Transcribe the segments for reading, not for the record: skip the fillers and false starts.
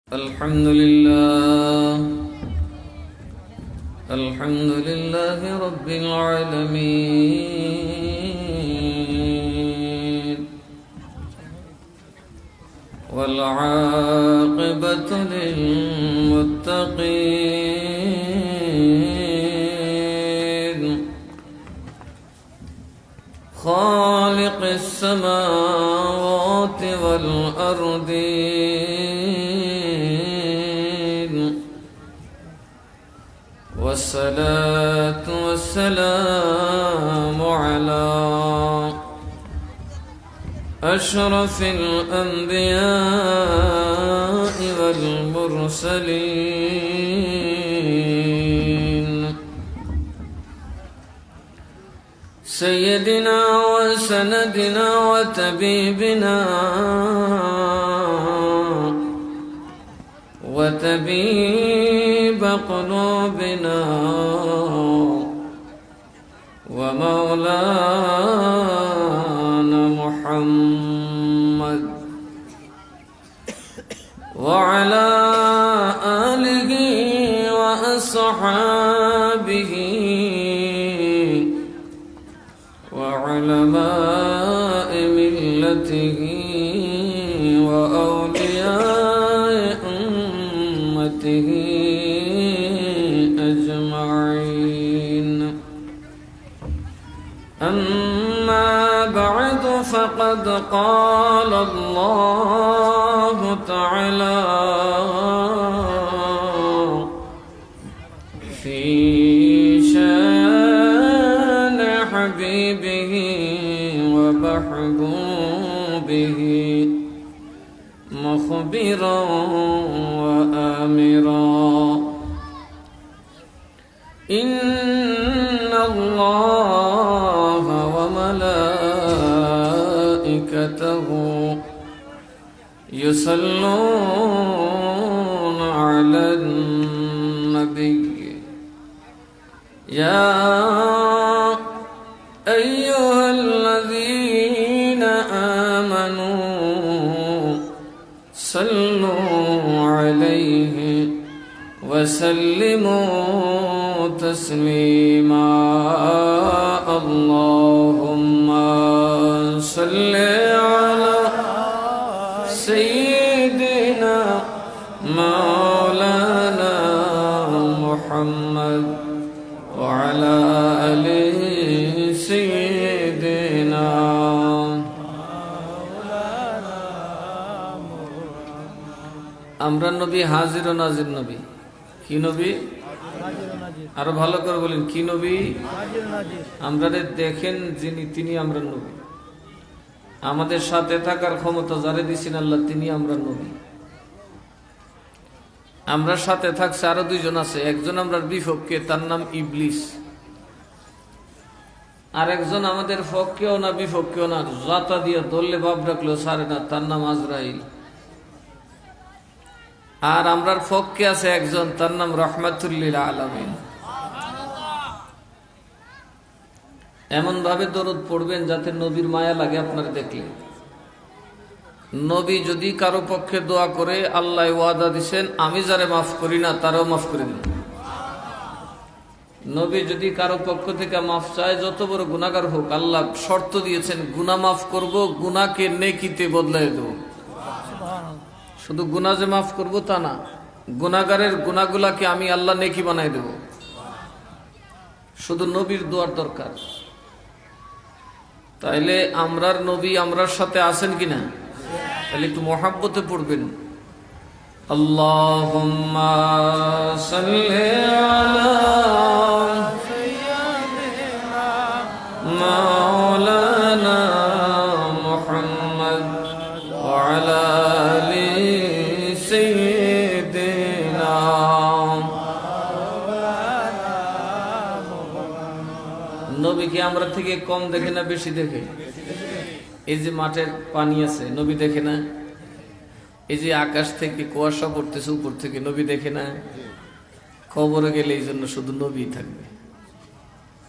الحمد لله رب العالمين والعاقبة للمتقين خالق السماوات والأرضين والصلاة والسلام على أشرف الأنبياء والمرسلين سيدنا وسندنا وطبيبنا وطبيب قلوبنا ومولانا محمد وعلى آله وأصحابه وعلماء ملته وأولياء أمته أجمعين أما بعد فقد قال الله تعالى في شان حبيبه ومحبوبه مخبرا وآمرا إن الله وملائكته يصلون على النبي يا أيها الذين آمنوا صلوا عليه وسلموا تسليما اللهم صل على سيدنا مولانا محمد وعلى آل سيدنا আমরা নবী হাজির ও নাজির নবী কি নবী আরো ভালো করে বলেন কি নবী আমরা দেখেন যিনি তিনি আমরা নবী আমাদের সাথে থাকার ক্ষমতা যারে দিয়েছেন আল্লাহ তিনি আমরা নবী আমরা সাথে থাকছে আরো দুইজন আছে একজন আমরার বিপক্ষে তার নাম ইবলিস আর একজন আমাদের পক্ষেও না বিপক্ষেও না জাতা দিয়ে দললে ভাব রাখলেও সারে না তার নাম আজরাইল আর আমরার পক্ষে আছে একজন তার নাম রহমাতুল্লিল আলামিন এমন ভাবে দরুদ পড়বেন যাতে নবীর মায়া লাগে আপনার দেখলে নবী যদি কারো পক্ষে দোয়া করে আল্লাহ ওয়াদা দিছেন আমি যারে মাফ করি না তারাও মাফ করে দিন নবী যদি কারো পক্ষ থেকে মাফ চায় যত বড় গুনাহগার হোক আল্লাহ শর্ত দিয়েছেন গুনাহ মাফ করব গুনাহকে নেকিতে বদলায় দেব শুধু গুনাহ যে মাফ করব তা না গুনাহগারের গুনাহগুলাকে আমি আল্লাহ নেকি বানাই দেব শুধু নবীর দোয়ার দরকার তাইলে আমরার নবী আমরার সাথে আছেন কিনা তাহলে একটু মহাব্বতে পড়বেন আল্লাহুম্মা সাল্লি আলা সাইয়্যিদিনা মাওলানা মুহাম্মদ ওয়া আলা আলি সাইয়্যিদিনা নবীকে আমরা থেকে কম দেখে না বেশি দেখে এই যে মাঠের পানি আছে নবী দেখে না এই যে আকাশ থেকে কুয়াশা পড়তেছে উপর থেকে নবী দেখে না কবরে গেলে এই জন্য শুধু নবী থাকবে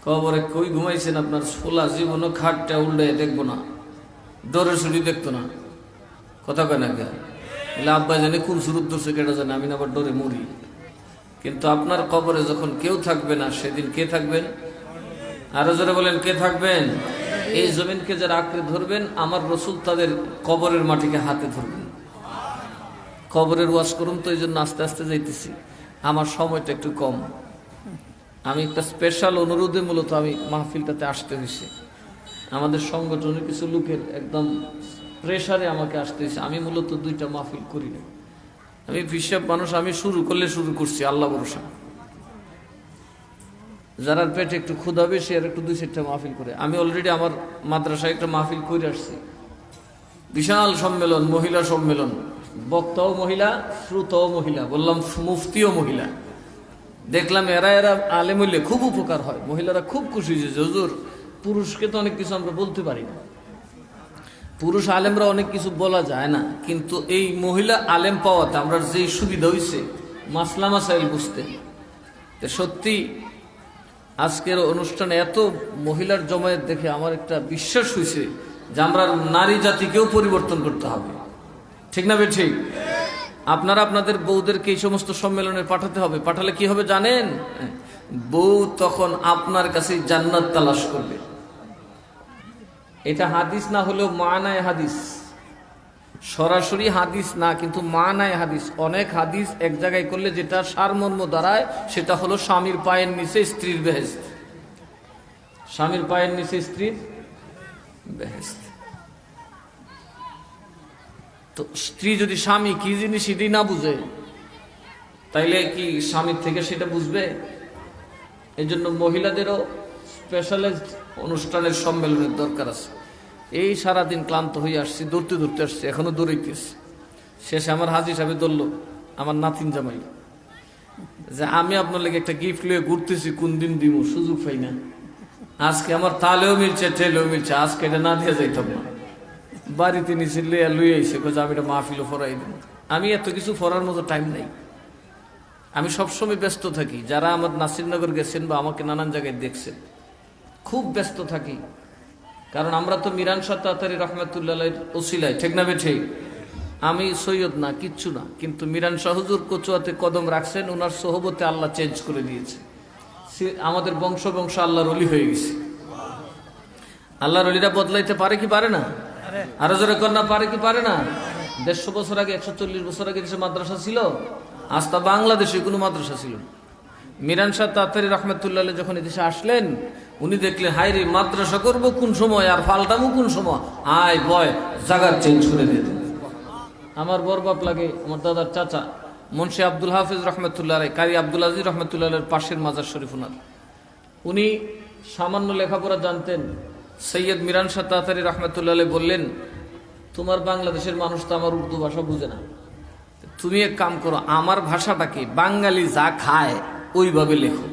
কবরে কই ঘুমাইছেন আপনার সোলা জীবনও খাটটা উল্টে দেখবো না, দৌড়ে ছুটি দেখতো না, কথা কয় না। এলে আব্বা জানে কোন সুরত ধরছে কেটা জানে, আমি না আবার ডরে মরি। কিন্তু আপনার কবরে যখন কেউ থাকবে না, সেদিন কে থাকবেন? আরো জোরে বলেন, কে থাকবেন? এই জমিনকে যারা আঁকড়ে ধরবেন, আমার রসুল তাদের কবরের মাটিকে হাতে ধরবেন। কবরের ওয়াজ করুন তো, এই জন্য আস্তে আস্তে যাইতেছি, আমার সময়টা একটু কম। আমি একটা স্পেশাল অনুরোধে মূলত আমি মাহফিলটাতে আসতে হয়েছে। আমাদের সংগঠনের কিছু লোকের একদম প্রেসারে আমাকে আসতে হয়েছে। আমি মূলত 2টা মাহফিল করি না, আমি হিসাব মানুষ, আমি শুরু করলে শুরু করছি আল্লাহ ভরসা। যারা পেটে একটু ক্ষুধা বেশি আর একটু 2-4টা মাহফিল করে। আমি অলরেডি আমার মাদ্রাসায় একটা মাহফিল করে আসছি, বিশাল সম্মেলন, মহিলা সম্মেলন, বক্তাও মহিলা, শ্রোতাও মহিলা, বললাম মুফতিও মহিলা। দেখলাম এরা আলেম হইলে খুব উপকার হয়, মহিলারা খুব খুশি যে হুজুর, পুরুষকে তো অনেক কিছু আমরা বলতে পারি না, পুরুষ আলেমরা অনেক কিছু বলা যায় না, কিন্তু এই মহিলা আলেম পাওয়াতে আমরা যে সুবিধা হয়েছে মাসলা মাসাইল বুঝতে। সত্যি আজকের অনুষ্ঠানে এত মহিলার জমায়েত দেখে আমার একটা বিশ্বাস হয়েছে যে আমরা নারী জাতিকেও পরিবর্তন করতে হবে। ঠিক না বে ঠিক? আপনারা আপনাদের বউদেরকে এই সমস্ত সম্মেলনে পাঠাতে হবে। পাঠালে কি হবে জানেন? বউ তখন আপনার কাছে জান্নাত তালাশ করবে। এটা হাদিস না হলেও মানায় হাদিস, সরাসরি হাদিস না, কিন্তু মানায় হাদিস। অনেক হাদিস এক জায়গায় করলে যেটা সারমর্ম দাঁড়ায় সেটা হলো স্বামীর পায়ের নিচে স্ত্রীর বেহেশত। স্বামীর পায়ের নিচে স্ত্রীর বেহেশত। তো স্ত্রী যদি স্বামী কি জিনিস সেটাই না বুঝে, তাইলে কি স্বামীর থেকে সেটা বুঝবে? এই জন্য মহিলাদেরও স্পেশালাইজড অনুষ্ঠানের সম্মেলনের দরকার আছে। এই সারাদিন ক্লান্ত হয়ে আসছি, দৌড়তে দৌড়তে আসছি, এখনো দৌড়াইতেছি। শেষে আমার হাজি সাহেব ধরলো, আমার নাতিন জামাই, যে আমি আপনার লেগে একটা গিফট লিয়ে ঘুরতেছি, কোন দিন দিব, সুযোগ পাই না। আজকে আমার তালেও মিলছে, ঠেলেও মিলছে, আজকে এটা না দিয়ে যাইতাম না। বাড়িতে নিচে লুয়ে আইসে, আমি এটা মাহফিলও ফরাই দেব। আমি এত কিছু ফরার মতো টাইম নাই, আমি সবসময় ব্যস্ত থাকি। যারা আমার নাসিরনগর গেছেন বা আমাকে নানান জায়গায় দেখছেন, খুব ব্যস্ত থাকি। কারণ আমরা তো মিরান শাহ তাতারী রহমাতুল্লাহ ওসিলায়, ঠিক না বেঠে? আমি সৈয়দ না, কিচ্ছু না, কিন্তু মিরান শাহ হুজুর কচুয়াতে কদম রাখছেন, ওনার সোহবতে আল্লাহ চেঞ্জ করে দিয়েছে। আমাদের বংশ আল্লাহর অলি হয়ে গেছে। আল্লাহর অলিরা বদলাইতে পারে কি পারে না? আরো জোরে কন্যা পারে কি পারে না? 150 বছর আগে, 140 বছর আগে দেশে মাদ্রাসা ছিল? আজ তা বাংলাদেশে কোনো মাদ্রাসা ছিল না। মিরান শাহ তাতারী রহমাতুল্লাহ যখন এদেশে আসলেন, উনি দেখলেন হাই রে, মাদ্রাসা করবো কোন সময় আর পাল্টামো কোন সময়, আয় বয় জায়গা চেঞ্জ করে দিত। আমার বড় বাপ লাগে, আমার দাদার চাচা মুন্সি আব্দুল হাফিজ রহমতুল্লাহ, কারি আব্দুল আজিজ রহমতুল্লাহ পাশের মাজার শরীফ ওনার। উনি সামান্য লেখাপড়া জানতেন। সৈয়দ মিরান শাহ তাতারী রহমতুল্লাহ বললেন, তোমার বাংলাদেশের মানুষ তো আমার উর্দু ভাষা বুঝে না, তুমি এক কাম করো, আমার ভাষাটাকে বাঙালি যা খায় ওইভাবে লেখো।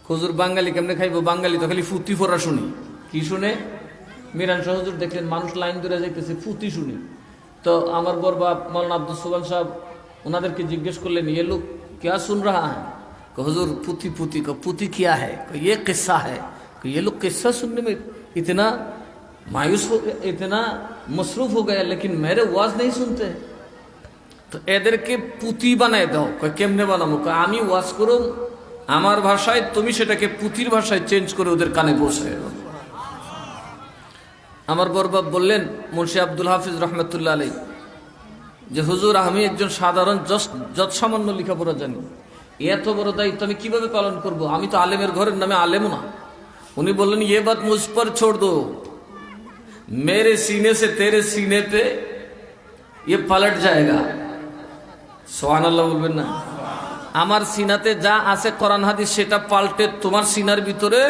হুজুর বাঙালি কেমনে খাইবো? বাঙালি তো খালি ফুতি ফোরা শুনি। কি শুনে? মিরান শাহ হুজুর দেখলেন মানুষ লাইন ধরে যাইতেছে, ফুতি শুনি। তো আমার বড় বাপ মৌলানা আব্দুল সুবহান সাহেব ওনাদেরকে জিজ্ঞেস করলেন, ये लोग क्या सुन रहा है? हुजूर पुती पुती को पुती क्या है? ये किस्सा है। ये लोग किस्सा सुनने में इतना मायूस हो गया, इतना मसरूफ हो गया, लेकिन मेरे ওয়াজ नहीं सुनते। তো এদেরকে পুতি বানায় দাও। কেমনে বানাবো? আমি ওয়াজ করুম আমার ভাষায়, তুমি সেটাকে পুতির ভাষায় চেঞ্জ করে ওদের কানে পৌঁছায় দাও। আমার বড় বাপ বললেন মুন্সি আব্দুল হাফিজ রহমতুল্লাহ আলাই, যে হুজুর আমি একজন সাধারণ যত সামান্য লেখাপড়া জানি, এত বড় দায়িত্ব আমি কিভাবে পালন করব? আমি তো আলেমের ঘরের নামে আলেম না। উনি বললেন, ये बात मुझ पर छोड़ दो, मेरे सीने से तेरे सीने पे ये पलट जाएगा। সুবহানাল্লাহ বলবেন না? আমার সিনাতে যা আছে কোরআন হাদিস, সেটা পাল্টে তোমার সিনার ভিতরে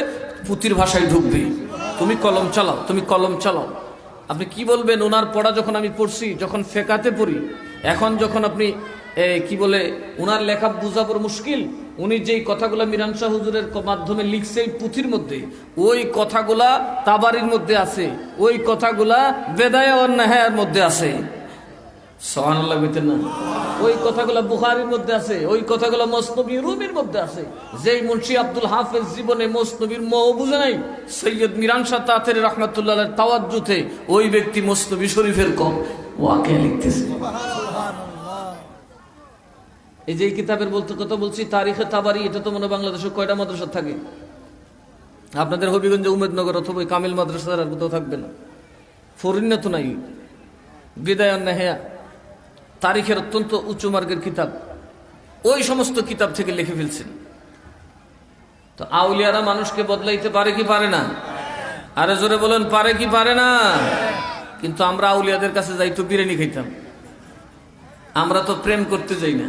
পুতির ভাষায় ঢুকবে। তুমি কলম চালাও, তুমি কলম চালাও। আপনি কি বলবেন? ওনার পড়া যখন আমি পড়ছি, যখন ফেকাতে পড়ি, এখন যখন আপনি কি বলে ওনার লেখা বোঝা বড় মুশকিল। উনি যেই কথাগুলা মিরান শাহ হুজুরের মাধ্যমে লিখছে পুঁথির মধ্যে, ওই কথাগুলা তাবারির মধ্যে আছে, ওই কথাগুলা বেদায়া ওয়ান নেহায়ার মধ্যে আছে। সুবহানাল্লাহ কইতেন না? ওই কথাগুলো বুখারীর মধ্যে আছে, ওই কথাগুলো মসনবী রুমির মধ্যে আছে। যেই মুন্সি আব্দুল হাফেজ জীবনে মসনবীর ম বুঝে নাই, সৈয়দ মিরান শাহ তাতারী রাহমাতুল্লাহ আলাইহির তাওয়াজ্জুতে ওই ব্যক্তি মসনবী শরীফের কম ওয়াকিয়া লিখতেছে। এই যে কিতাবের বলতে কথা বলছি, তারিখে তাবারি, এটা তো মনে বাংলাদেশে কয়টা মাদ্রাসা থাকে? আপনাদের হবিগঞ্জে উমেদনগর অথবা কামিল মাদ্রাসার আর কোথাও থাকবে না। ফরিন্না তো নাই। বিদায় নেহেয়া তারিখের অত্যন্ত উচ্চ মার্গের কিতাব, ওই সমস্ত কিতাব থেকে লিখে ফেলছেন। তো আউলিয়ারা মানুষকে বদলাইতে পারে কি পারে না? আরে জোরে বলেন, পারে কি পারে না? কিন্তু আমরা আউলিয়াদের কাছে যাই তো বিরিয়ানি খাইতাম, আমরা তো প্রেম করতে যাই না।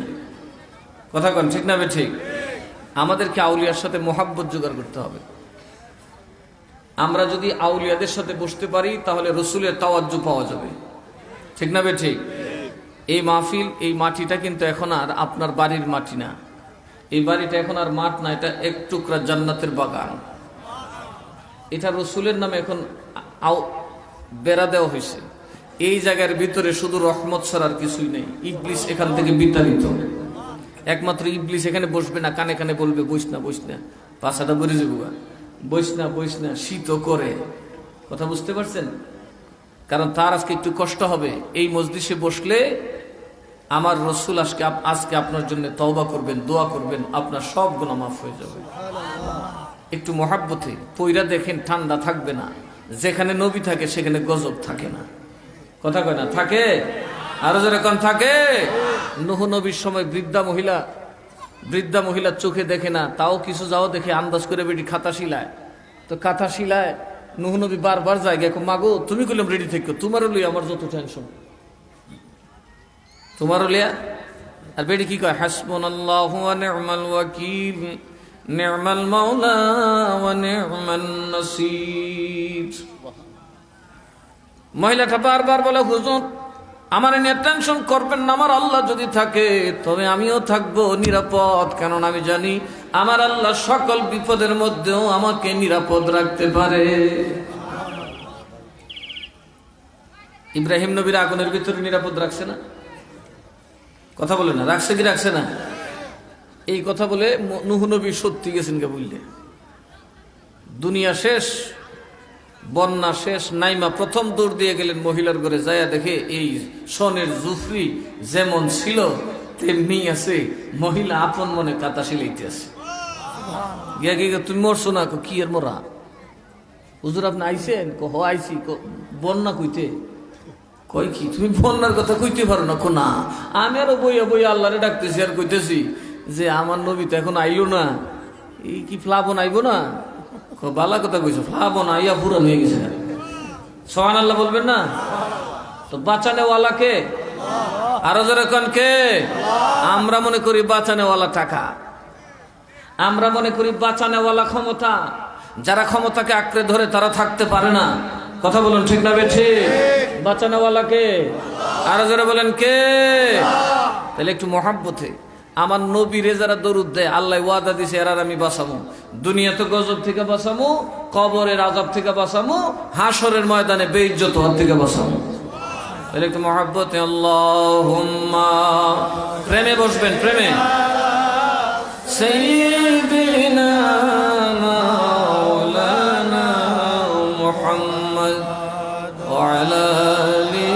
কথা কন ঠিক না? ঠিক। আমাদেরকে আউলিয়ার সাথে মোহাব্বত জোগাড় করতে হবে। আমরা যদি আউলিয়াদের সাথে বসতে পারি তাহলে রসুলের তাওয়াজ্জু পাওয়া যাবে। ঠিক না? ঠিক। এই মাহফিল, এই মাটিটা কিন্তু এখন আর আপনার বাড়ির মাটি না। এই বাড়িটা এখন আর মাঠ না, এটা এক টুকরা জান্নাতের বাগান। এটা রসুলের নামে এখন বেড়া দেওয়া হয়েছে। এই জায়গার ভিতরে শুধু রহমত ছাড়ার কিছুই নেই। ইবলিস এখান থেকে বিতাড়িত। একমাত্র ইবলিস এখানে বসবে না, কানে কানে বলবে বইস না, বইস না, পাশাটা বলে যাবো, বইস না, বইস না, শীত করে। কথা বুঝতে পারছেন? কারণ তার আজকে একটু কষ্ট হবে। এই মজলিসে বসলে আমার রসুল আজকে আপনার জন্য তওবা করবেন, দোয়া করবেন, আপনার সব গুনাহ মাফ হয়ে যাবে। একটু মহাব্বতে পইরা দেখেন, ঠান্ডা থাকবে না। যেখানে নবী থাকে সেখানে গজব থাকে না। কথা কয় না? থাকে। আরো যেরকম থাকে। নূহ নবীর সময় বৃদ্ধা মহিলা চোখে দেখে না, তাও কিছু যাও দেখে আন্দাজ করে বেটি খাতা শিলায়। তো খাতা শিলায় নূহ নবী বারবার জায়গায়, মাগো তুমি কইলাম রেডি থেকো, তোমারও লইয়া আমার যত টেনশন, তোমারও লিয়া। আর বেটি কি কয়? হাসবুনাল্লাহু ওয়া নি'মাল ওয়াকিল, নি'মাল মাওলা ওয়া নি'মান নাসির। মহিলাটা বারবার বলে, হুজুর আমার নিয়ে টেনশন করবেন না, আমার আল্লাহ যদি থাকে তবে আমিও থাকবো নিরাপদ। কারণ আমি জানি আমার আল্লাহ সকল বিপদের মধ্যেও আমাকে নিরাপদ রাখতে পারে। ইব্রাহিম নবীর আগুনের ভিতরে নিরাপদ রাখছে না? কথা বলে না? রাখছে কি রাখছে না? এই কথা বলে নূহ নবী সত্যি গেছেন কে বললে? দুনিয়া শেষ, বন্যা শেষ, নাইমা প্রথম দৌড় দিয়ে গেলেন মহিলার ঘরে, যায়া দেখে এই সোনের জুফরি যেমন ছিল তেমনি আছে। মহিলা আপন মনে কাতা সিলাইতে আছে। গিয়া গিয়ে, তুমি মরছো না? কি এর মরা? হুজুর আপনি আইছেন? হ আইছি। বন্যা কইতে? কই কি তুমি বন্যার কথা কইতে পারো না? না, আমি আরো বইয়া বইয়া আল্লাহরে ডাকতেছি আর কইতেছি যে আমার নবী তো এখন আইলো না, এই কি প্লাবন আইব না? বালা কথা কইছো, প্লাবন আইয়া পুরান হয়ে গেছে। সুবহানাল্লাহ বলবেন না? তো বাঁচানেওয়ালা কে? আরো যেরকম কে? আমরা মনে করি বাঁচানেওয়ালা টাকা, আমরা মনে করি বাঁচানেওয়ালা ক্ষমতা। যারা ক্ষমতাকে আঁকড়ে ধরে তারা থাকতে পারে না। কথা বলুন ঠিক না বেঠি? বাঁচানেওয়ালা কে? আরো যারা বলেন কে? তাহলে একটু মহাব্বতে আমার নবীরে যারা দরুদ দেয়, আল্লাহ ওয়াদা দিছে এরার আমি বাঁচামো। দুনিয়াতে গজব থেকে বাঁচামো, কবরের আযাব থেকে বাঁচামো, হাসরের ময়দানে বেইজ্জত হওয়ার থেকে বাঁচামো। তাহলে একটু মহাব্বতে আল্লাহুম্মা, প্রেমে বসবেন, প্রেমে। সাইয়্যিদিনা মাওলানা মুহাম্মদ ওয়া আলা আলি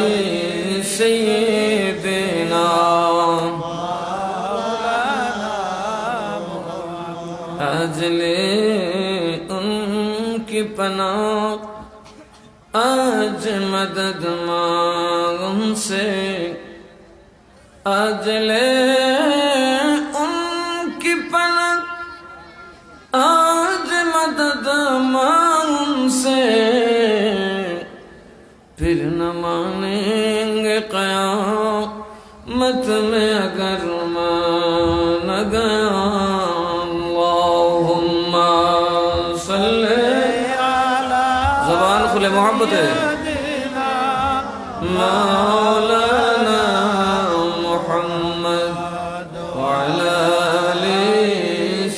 সাইয়্যিদিনা আজলে উনকি পনাহ, আজ মদদ মাंग उनसे, अजले उनकी पलक, आज मदद मांग उनसे, फिर न मानेंगे क़यामत में अगर मान गया। अल्लाहुम्मा सल्ले, ज़बान खुले मोहब्बत है, मौलाना मुहम्मद व अला आलि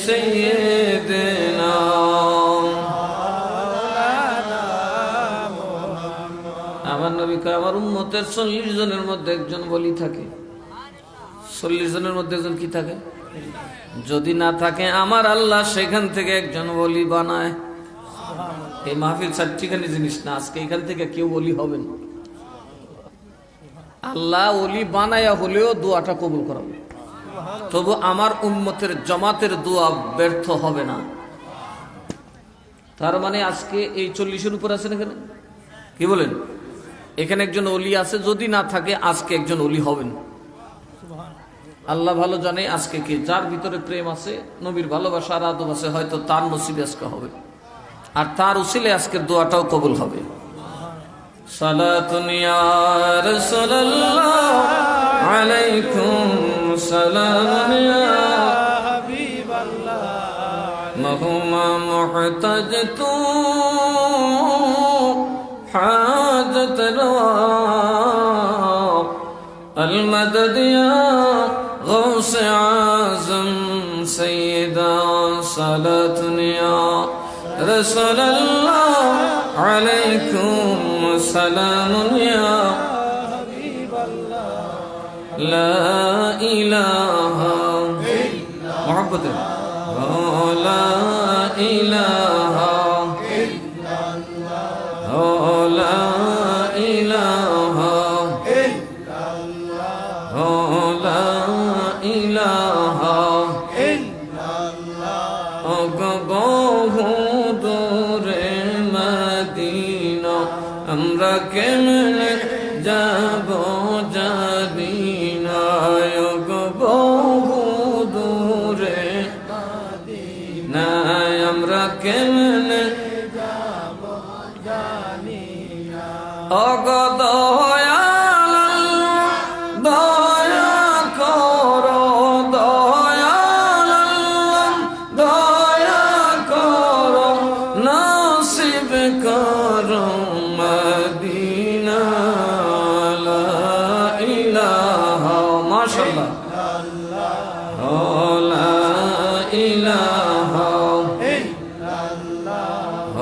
सय्यिदिना। আমার নবী কয়, আমার উম্মতের উম্মতের 40 জনের মধ্যে একজন ওলি থাকে। 40 জনের মধ্যে একজন কি থাকে? যদি না থাকে আমার আল্লাহ সেখান থেকে একজন ওলি বানায়। এই মাহফিল চারটিখানি জিনিস না, আজকে এখান থেকে কেউ ওলি হবেন, আল্লাহ ওলি বানায়া হলেও দোয়াটা কবুল করাবে। তবু আমার উম্মতের জামাতের দোয়া ব্যর্থ হবে না। তার মানে আজকে এই 40-এর উপর আছেন এখানে, কি বলেন? এখানে একজন ওলি আছে, যদি না থাকে আজকে একজন ওলি হবেন। আল্লাহ ভালো জানে আজকে কে, যার ভিতরে প্রেম আছে, নবীর ভালোবাসা আর আদব আছে, হয়তো তার নসিবে আজকে হবে, আর তার উসিলে আজকের দোয়াটাও কবুল হবে। সালাতুন ইয়া রাসূলুল্লাহ আলাইকুম সালাম ইয়া হাবিবাল্লাহ মহুমা মুহতাজ তু হাজত রওয়া আল মদদ ইয়া গৌস আযম সাইয়্যিদা সালাতুন ইয়া রাসূলুল্লাহ আলাইকুম সালামুন ইয়া হাবিবাল্লাহ লা ইলাহা ইল্লাল্লাহ মুহাব্বতে লা ইলাহা ইল্লাল্লাহ লা ইলাহা ইল্লাল্লাহ লা ইলাহা ইল্লাল্লাহ বহুদূরে মদিনা আমরা কেমনে যাব জানি না, বহুদূরে মদিনা আমরা কেমনে যাব জানি না। দয়াল দয়া করো, দয়াল দয়া করো, নসিব করো মদিনা। লা ইলাহা মাশাআল্লাহ লা ইলাহা ইল্লাল্লাহ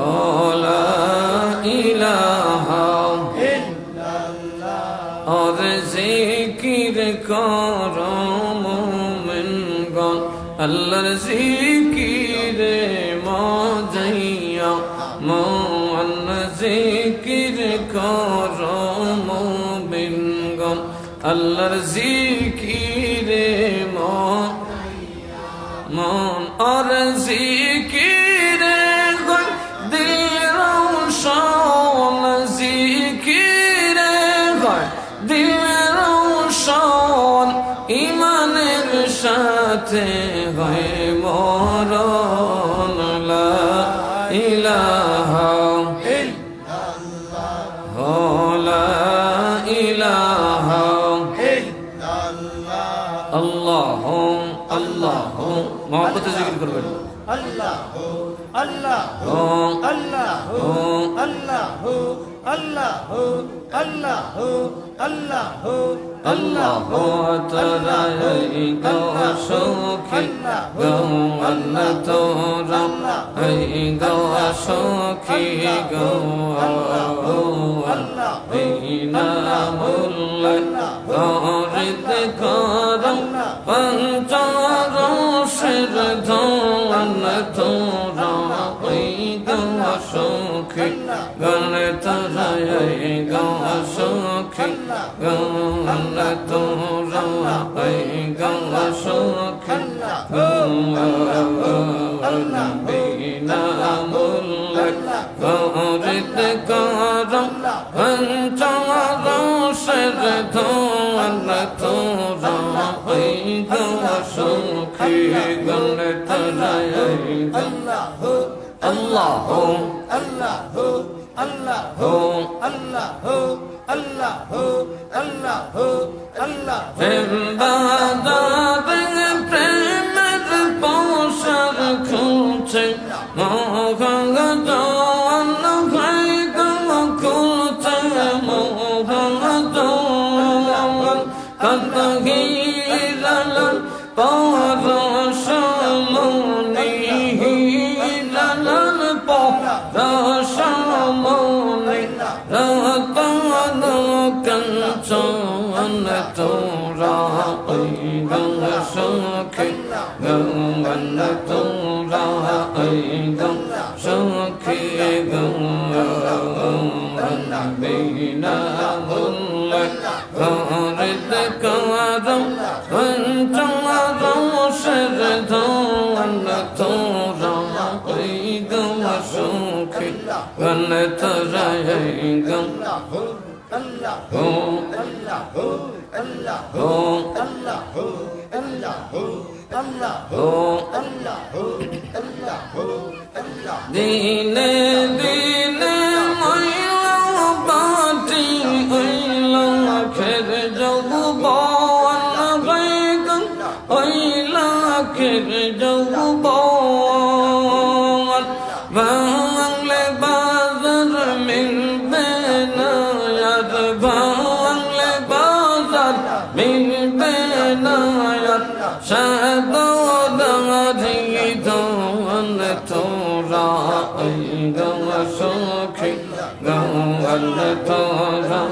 লা ইলাহা ইল্লাল্লাহ আর জিকির করো মুমিনগণ আল্লাহর জিকিরে মজাইয়া মন জিকির করো মুমিনগণ আল্লাহর জিকিরে মন আর জিকিরে দিল রওশন জিকিরে দিল রওশন ইমানের সাথে হয় মরণ। লা ইলাহা ইল্লাল্লাহ লা ইলাহা ইল্লাল্লাহ আল্লাহু আল্লাহু মুহাব্বতে জিকির করবেন। আল্লাহু আল্লাহু আল্লাহু আল্লাহু আল্লাহু আল্লাহু আল্লাহু আল্লাহু তাআলা এই গো সখী গো আল্লাহ তোরা এই গো সখী গো আল্লাহ এই নামুল্লাহ গরিত করম পঞ্চরসের ধন তোরা এই গো সখী গনে তোরা এই গো সখী গো আল্লাহ তোরা এই গো সখী গো আল্লাহ নামুল্লাহ গরিত করম পঞ্চরসের ধন তোরা এই গো সখী গনে তোরা এই আল্লাহু আল্লাহু আল্লাহু আল্লাহু আল্লাহু আল্লাহু আল্লাহু আল্লাহু ইবাদতের প্রেমের পোশাক খুলছে মোহন জন ভাই গম খুলছে মোহন জন কত হিলাল পরশমনি হিলাল পরশমনি রতন তোরা ওই গঙ্গা সখী গঙ্গা তোরা ওই গঙ্গা সখী গঙ্গা বিনা মুল্লা হরিত কারম পঞ্চমরম সর ধন তোরা ওই গঙ্গা সখী গঙ্গা তোরা ওই গঙ্গা দিনে দিনে ময়লা বাটি ওইলা খের যৌবন গায়গন ওইলা খের যৌবন বাংলে বাজার মিলবে না याद बांगले बाजार मिलबे ना याद शादो दाजी दोन तोरा गंगा सखी गंगा तोरा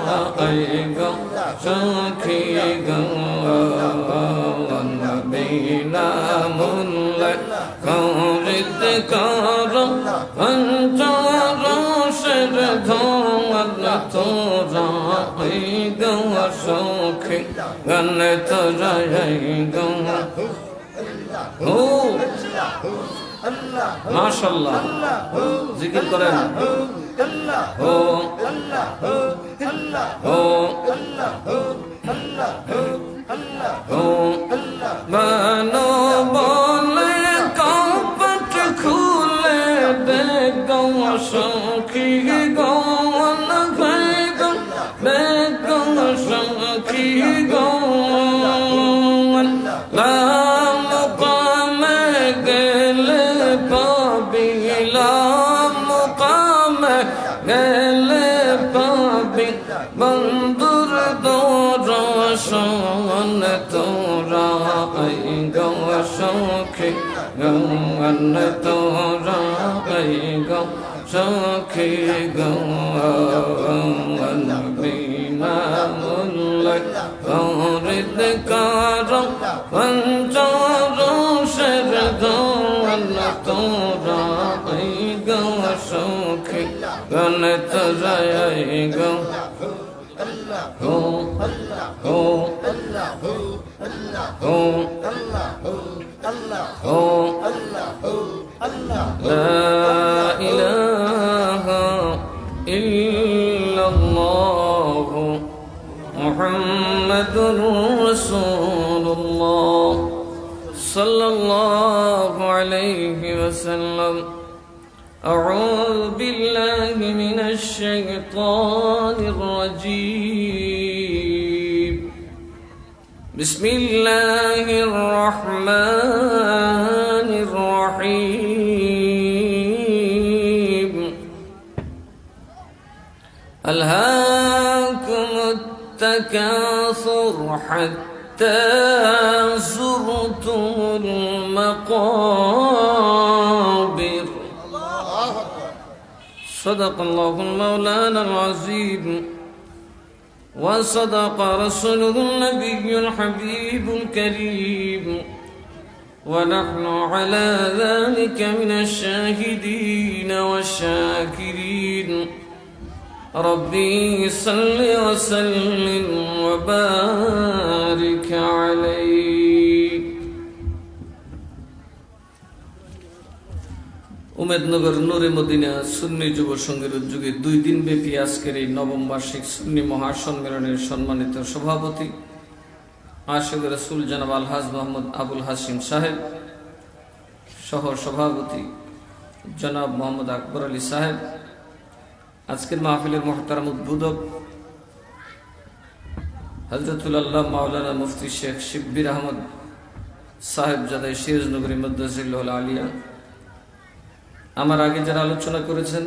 गंगा सखी गंगा बिना मुल्ला कौरित करम पंचरम सर धोन তোরা ওই গঙ্গা সখী গঙ্গা তোরা ওই গঙ্গা ও মাশাআল্লাহ জিকির করেন ও ও ও মানো বলে কপট খুলে দে গঙ্গা সখী গঙ্গা বেগম সখী গৌন লাম মুকামে গেলে পাবি লাম মুকামে গেলে পাবি বন্ধুর দর্শন তোরা ওই গৌর সখী গৌন তোরা ওই গৌ সখী গৌন বিনা মুল্লা কৌরিত কারম পঞ্চরম সর ধন তোরা ওই গৌর সখী গৌন তোরা ওই গৌ ও ও ও ও لا إله إلا الله محمد رسول الله صلى الله عليه وسلم أعوذ بالله من الشيطان الرجيم بسم الله الرحمن الرحيم ألهاكم التكاثر حتى زرتم المقابر صدق الله المولانا العظيم وصدق رسوله النبي الحبيب الكريم ونحن على ذلك من الشاهدين والشاكرين ربي صل وسلم وبارك عليه উমেদনগর নূরে মদিনা সুন্নি যুব সংঘের উদ্যোগে 2 দিন ব্যাপী আজকের এই নবম বার্ষিক সুন্নি মহাসম্মেলনের সম্মানিত সভাপতি আশিক রাসূল জনাব আলহাজ মোহাম্মদ আবুল হাশিম সাহেব, সহ সভাপতি জনাব মোহাম্মদ আকবর আলী সাহেব, আজকের মাহফিলের মুহতারাম উদ্বোধক হযরতুল আল্লাহ মাওলানা মুফতি শেখ শিব্বির আহমদ সাহেব জাদাই সিরাজনগরী মাদ্রাসাতুল আলিয়া, আমার আগে যারা আলোচনা করেছেন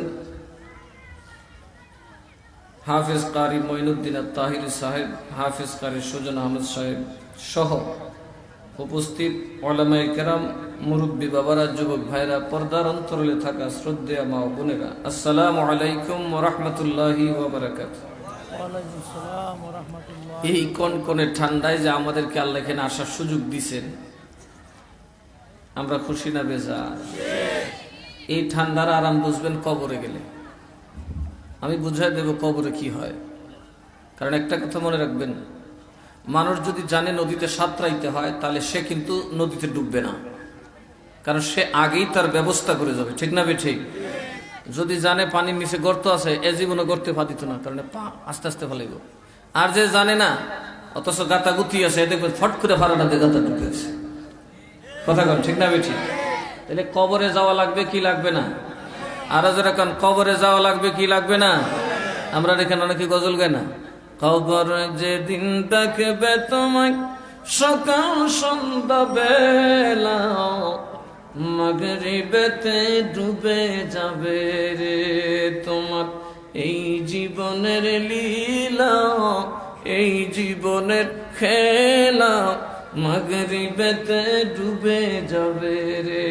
হাফেজ কারি মঈনুদ্দিন আত-তাহিরি সাহেব, হাফেজ কারি সুজন আহমদ সাহেব সহ উপস্থিত উলামায়ে কেরাম, মুরব্বী বাবারা, যুবক ভাইরা, পর্দার অন্তরালে থাকা শ্রদ্ধেয় মা ও বোনেরা, আসসালামু আলাইকুম ওয়া রাহমাতুল্লাহি ওয়া বারাকাতুহু। এই কনকনে ঠান্ডায় যে আমাদেরকে আল্লাহ এখানে আসার সুযোগ দিছেন, আমরা খুশি না বেজার? এই ঠান্ডার আরাম বুঝবেন কবরে গেলে। আমি বুঝাই দেব কবরে কি হয়। কারণ একটা কথা মনে রাখবেন, মানুষ যদি জানে নদীতে সাঁতরাইতে হয় তাহলে সে কিন্তু নদীতে ডুববে না, কারণ সে আগেই তার ব্যবস্থা করে যাবে। ঠিক না বে ঠিক? যদি জানে পানির নিচে গর্ত আছে, এ জীবনে গর্তে পা দিত না, কারণ পা আস্তে আস্তে ফেলাইব। আর যে জানে না, অথচ গাতা গুতি আছে, দেখবেন ফট করে ফারাটাতে গাতা ঢুকে আছে। কথা কন ঠিক না বে ঠিক? তাহলে কবরে যাওয়া লাগবে কি লাগবে না? আরো যারা কান কবরে যাওয়া লাগবে কি লাগবে না? আমরা এখানে অনেকে গজল গায় না, কবরে যেদিন ডাকবে তোমায় সকাল সন্ধ্যা বেলা, মাগরিবেতে ডুবে যাবে রে তোমার এই জীবনের লীলা, এই জীবনের খেলা, মাগরিবেতে ডুবে যাবে রে।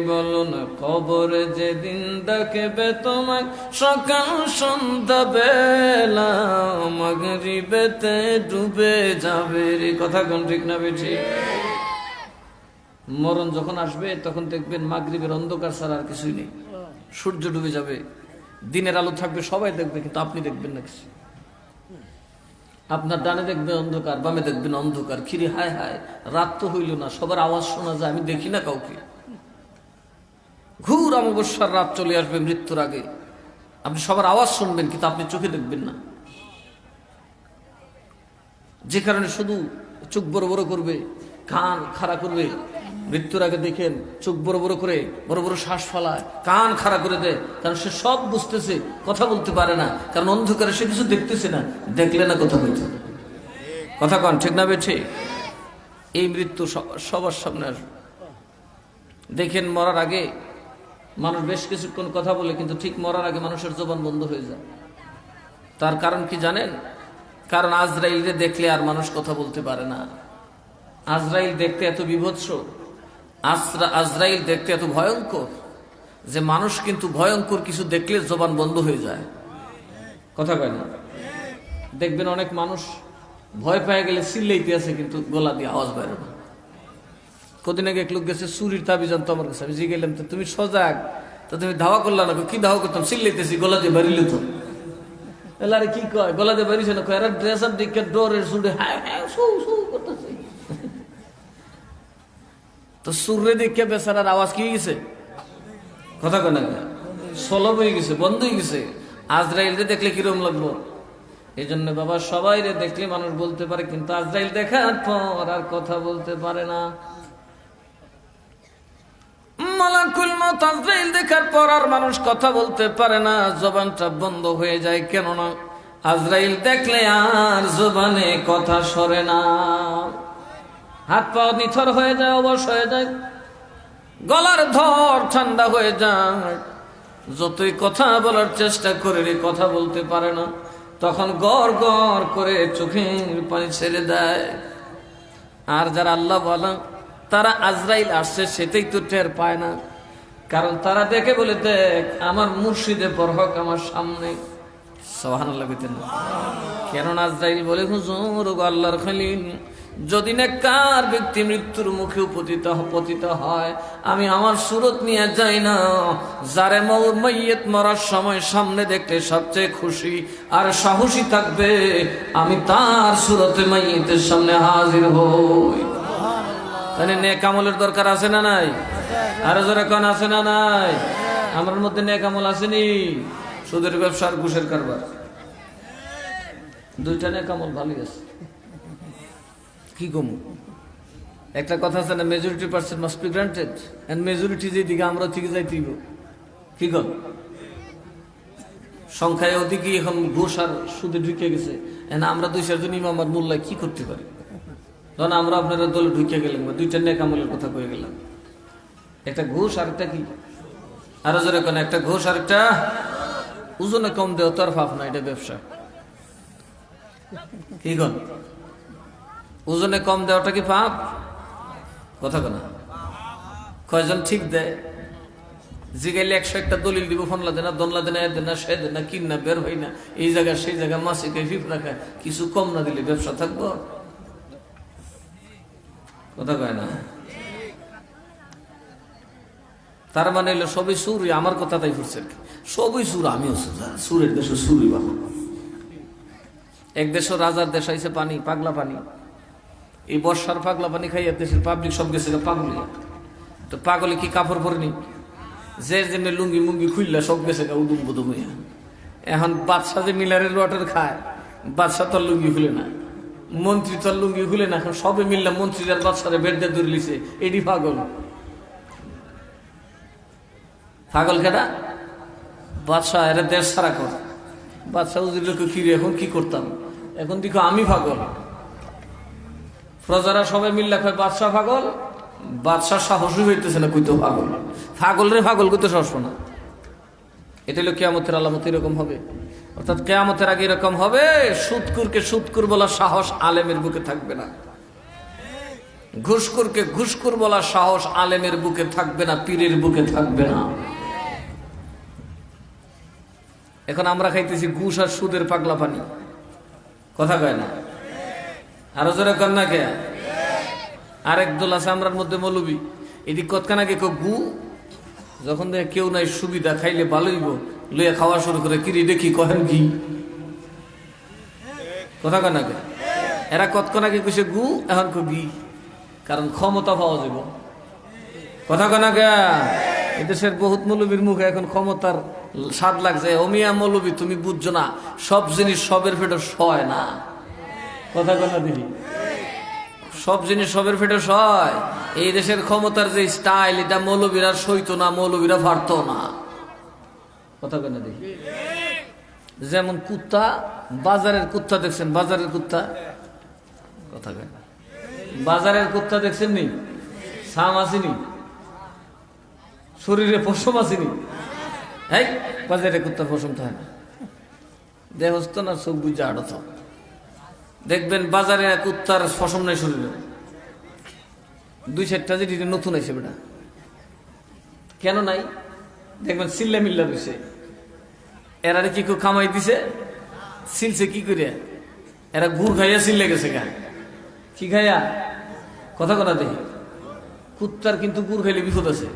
বলো না, কবরে যেদিন ডাকবে তোমায় সকাল সন্ধ্যা বেলা, মাগরিবেতে ডুবে যাবে রে। কথা কোন ঠিক না বেঠি? মরণ যখন আসবে তখন দেখবেন মাগরিবের অন্ধকার ছাড়া আর কিছুই নেই, সূর্য ডুবে যাবে, দিনের আলো থাকবে, সবাই দেখবে, কিন্তু আপনি দেখবেন না কিছু। আপনার ডানে দেখবেন অন্ধকার, বামে দেখবেন অন্ধকার। খিরি হায় হায়, রাত তো হইল না, সবার আওয়াজ শোনা যায়, আমি দেখি না কাউকে। ঘুর অমাবস্যার রাত চলে আসবে মৃত্যুর আগে, আপনি সবার আওয়াজ শুনবেন কিন্তু আপনি চোখে দেখবেন না। যে কারণে শুধু চোখ বড় বড় করবে, কান খাড়া করবে। মৃত্যুর আগে দেখেন চোখ বড় বড় করে বড় বড় শ্বাস ফেলায়, কান খাড়া করে দেয়, কারণ সে সব বুঝতেছে, কথা বলতে পারে না, কারণ অন্ধকারে সে কিছু দেখতেছে না। দেখলে না কথা বলতে, কথা কন ঠিক না বেঠে? এই মৃত্যু সবার সামনে আসবে। দেখেন মরার আগে মানুষ বেশ কিছুক্ষণ কথা বলে, কিন্তু ঠিক মরার আগে মানুষের জবান বন্ধ হয়ে যায়। তার কারণ কি জানেন? কারণ আজরাইলকে দেখলে আর মানুষ কথা বলতে পারে না। আজরাইল দেখতে এত বিভৎস, আজরাইল দেখতে এত ভয়ঙ্কর যে মানুষ কিন্তু ভয়ঙ্কর কিছু দেখলে জবান বন্ধ হয়ে যায়। কথা কয় না? দেখবেন অনেক মানুষ ভয় পেয়ে গেলে চিল্লাইতে আছে, কিন্তু গলা দিয়ে আওয়াজ বাইরে না। কদিন আগে এক লোক গেছে চুরির তাবি জানতো আমার কাছে, আমি জিজ্ঞেলাম তো তুমি সজাগ, তো তুমি ধাওয়া করলা না? কি ধাওয়া করতাম? চিল্লাইতেছি, গলা দিয়ে বাড়িল তো। আরে কি কয়, গলা দিয়ে বাড়িছে না? কয় ড্রেসার দিকে ডোরের সুরে হ্যাঁ হ্যাঁ সৌ সৌ করতেছে। তো সুরে দেখে বেচারার আওয়াজ কি হয়ে গেছে? কথা কয় না, সলভ হয়ে গেছে, বন্ধ হয়ে গেছে। আজরাইলকে দেখলে কিরকম লাগবো? এই জন্য বাবা, সবাই দেখলে মানুষ বলতে পারে, কিন্তু আজরাইল দেখার পর আর কথা বলতে পারে না। মালাকুল মউত আজরাইল দেখার পর আর মানুষ কথা বলতে পারে না, জবানটা বন্ধ হয়ে যায়। কেননা আজরাইল দেখলে আর জবানে কথা সরে না, হাত পা নিথর হয়ে যায়, অবশ হয়ে যায়, গলার ধর ঠান্ডা হয়ে যায়। যতই কথা বলার চেষ্টা করে কথা বলতে পারে না। তখন গড় গড় করে চোখের পানি ছেড়ে দেয়। আর যারা আল্লাহ বলা, তারা আজরাইল আসছে সেটাই তো টের পায় না, কারণ তারা দেখে বলে, দেখ আমার মুর্শিদে পরহক আমার সামনে। সুবহানাল্লাহ বলতেন না? কেননা আজরাইল বলে, হুজুর গো আল্লাহর খলিল, যদি নেককার ব্যক্তি মৃত্যুর মুখে পতিত হয়, আমি আমার সুরত নিয়ে যাই না। যারে মাইয়িত মরার সময় সামনে দেখলে সবচেয়ে খুশি আর সাহসী থাকবে, আমি তার সুরতে মাইয়িতের সামনে হাজির হই। তাহলে নেক আমলের দরকার আছে না নাই? আরো যারা কোন আছে না নাই? আমার মধ্যে নেক আমল আসেনি, সুদের ব্যবসা আর ঘুষের কারবার, দুইটা নেক আমল ভালোই আছে। কি কম? একটা কথা আছে না, majority percent must be granted, and majority যেদিকে আমরা থেকে যাই তুইব। কি কম? সংখ্যায় ওদিকে এখন ঘুষ আর সুদে ঢুকে গেছে। আমরা দুই চারজন ইমাম আর মোল্লায় কি করতে পারি? ধরেন আমরা আপনারা দলে ঢুকে গেলাম, দুইটা নেক আমলের কথা কয়ে গেলাম, একটা ঘুষ আর একটা কি, আরো জোরে কোন, একটা ঘুষ আর একটা ওজনে কম দেওয়া তো আর পাপ না, এটা ব্যবসা। কি কন? ওজনে কম দেওয়াটা কি পাপ? কথা কোনা? কয়জন ঠিক দেয়? জিগাইলে 101টা দলিল দিব, ফোনলা দেনা দনলা দেনা এ দেনা সে দেনা কিন না বের হই না, এই জায়গা সেই জায়গা মাসে ফিফ রাখা, কিছু কম না দিলে ব্যবসা থাকবো? কথা কয় না? তার মানে হলো সবই সুরই, আমার কথা তাই ফুটছে আর কি, সবই সুর, আমিও সুরের দেশে সুরই বাবা। এক দেশ রাজার দেশ আইছে পানি, পাগলা পানি, এই বর্ষার পাগলা পানি খাইয়া দেশের পাবলিক সব গেছে পাগলি। তো পাগলে কি কাপড় পরেনি, যে যেমনি লুঙ্গি মুঙ্গি খুললা সব গেছে উদুম বুদুম হইয়া। এখন বাদশাহ যে মিলারের ওয়াটার খায়, বাদশাহ তোর লুঙ্গি খুলে না, মন্ত্রী তোর লুঙ্গি খুলে না, এখন সবে মিললা মন্ত্রী আর বাদশারে বেড দিয়ে ধরে লিছে, এডি পাগল। পাগল কেডা? বাদশাহ এরা দেশ সারা কর। বাদশাহ উজির লোক কি এখন কি করতাম, এখন দেখো আমি পাগল। প্রজারা সবাই মিল্লা কয় বাদশাহ পাগল, বাদশাহ সাহসই হইতেছে না কইতো পাগল। পাগল রে পাগল কইতে সাহস না। এটা হলো কিয়ামতের আলামত, এরকম হবে। অর্থাৎ কিয়ামতের আগে এরকম হবে, সুদকুরকে সুদকুর বলার সাহস আলেমের বুকে থাকবে না, ঘুষখোরকে ঘুষখোর বলার সাহস আলেমের বুকে থাকবে না, পীরের বুকে থাকবে না। এখন আমরা খাইতেছি ঘুষ আর সুদের পাগলা পানি, কথা কয় না? আরো জোরে কর না কে? আরেক দল আছে আমরার মধ্যে মৌলবি, এদিক কতখান আগে গু, যখন দেখে কেউ নাই সুবিধা খাইলে ভালোইব, লইয়া খাওয়া শুরু করে, কিরি দেখি কহেন ঘি, কথা কয় না কে? এরা কতক্ষণ আগে কইছে গু, এখন ঘি, কারণ ক্ষমতা পাওয়া যাব, কথা কয় না কে? এদেশের বহুত মৌলবীর মুখে এখন ক্ষমতার স্বাদ লাগছে। অমিয়া মৌলবী তুমি বুঝছো না, সব জিনিস সবের ফেটে সয় না, কথা কয় না দিদি? সব জিনিস সবের ফেটে সয়। এই দেশের ক্ষমতার যে স্টাইল, এটা মৌলবীরা সইতো না, মৌলবীরা পারত না, কথা কয় না দিদি? যেমন কুত্তা, বাজারের কুত্তা দেখছেন? বাজারের কুত্তা, কথা কয় না? বাজারের কুত্তা দেখছেন নি? সাম আসেনি, শরীরে পশম আসেনি। এই বাজারে কুত্তা পশম থাকে না, দেহস্ত না, চোখ বুঝে আড়ত। দেখবেন বাজারে কুত্তার পশম নাই শরীরে, 2-4টা যেটি নতুন আছে বেটা, কেন নাই? দেখবেন সিল্লা মিল্লা রয়েছে, এরা কি কেউ কামাই দিছে? সিলছে কি করে? এরা গুড় খাইয়া সিল্লে গেছে গা, কি খাইয়া? কথা কথা দেখি, কুত্তার কিন্তু গুড় খাইলে বিপদ আছে।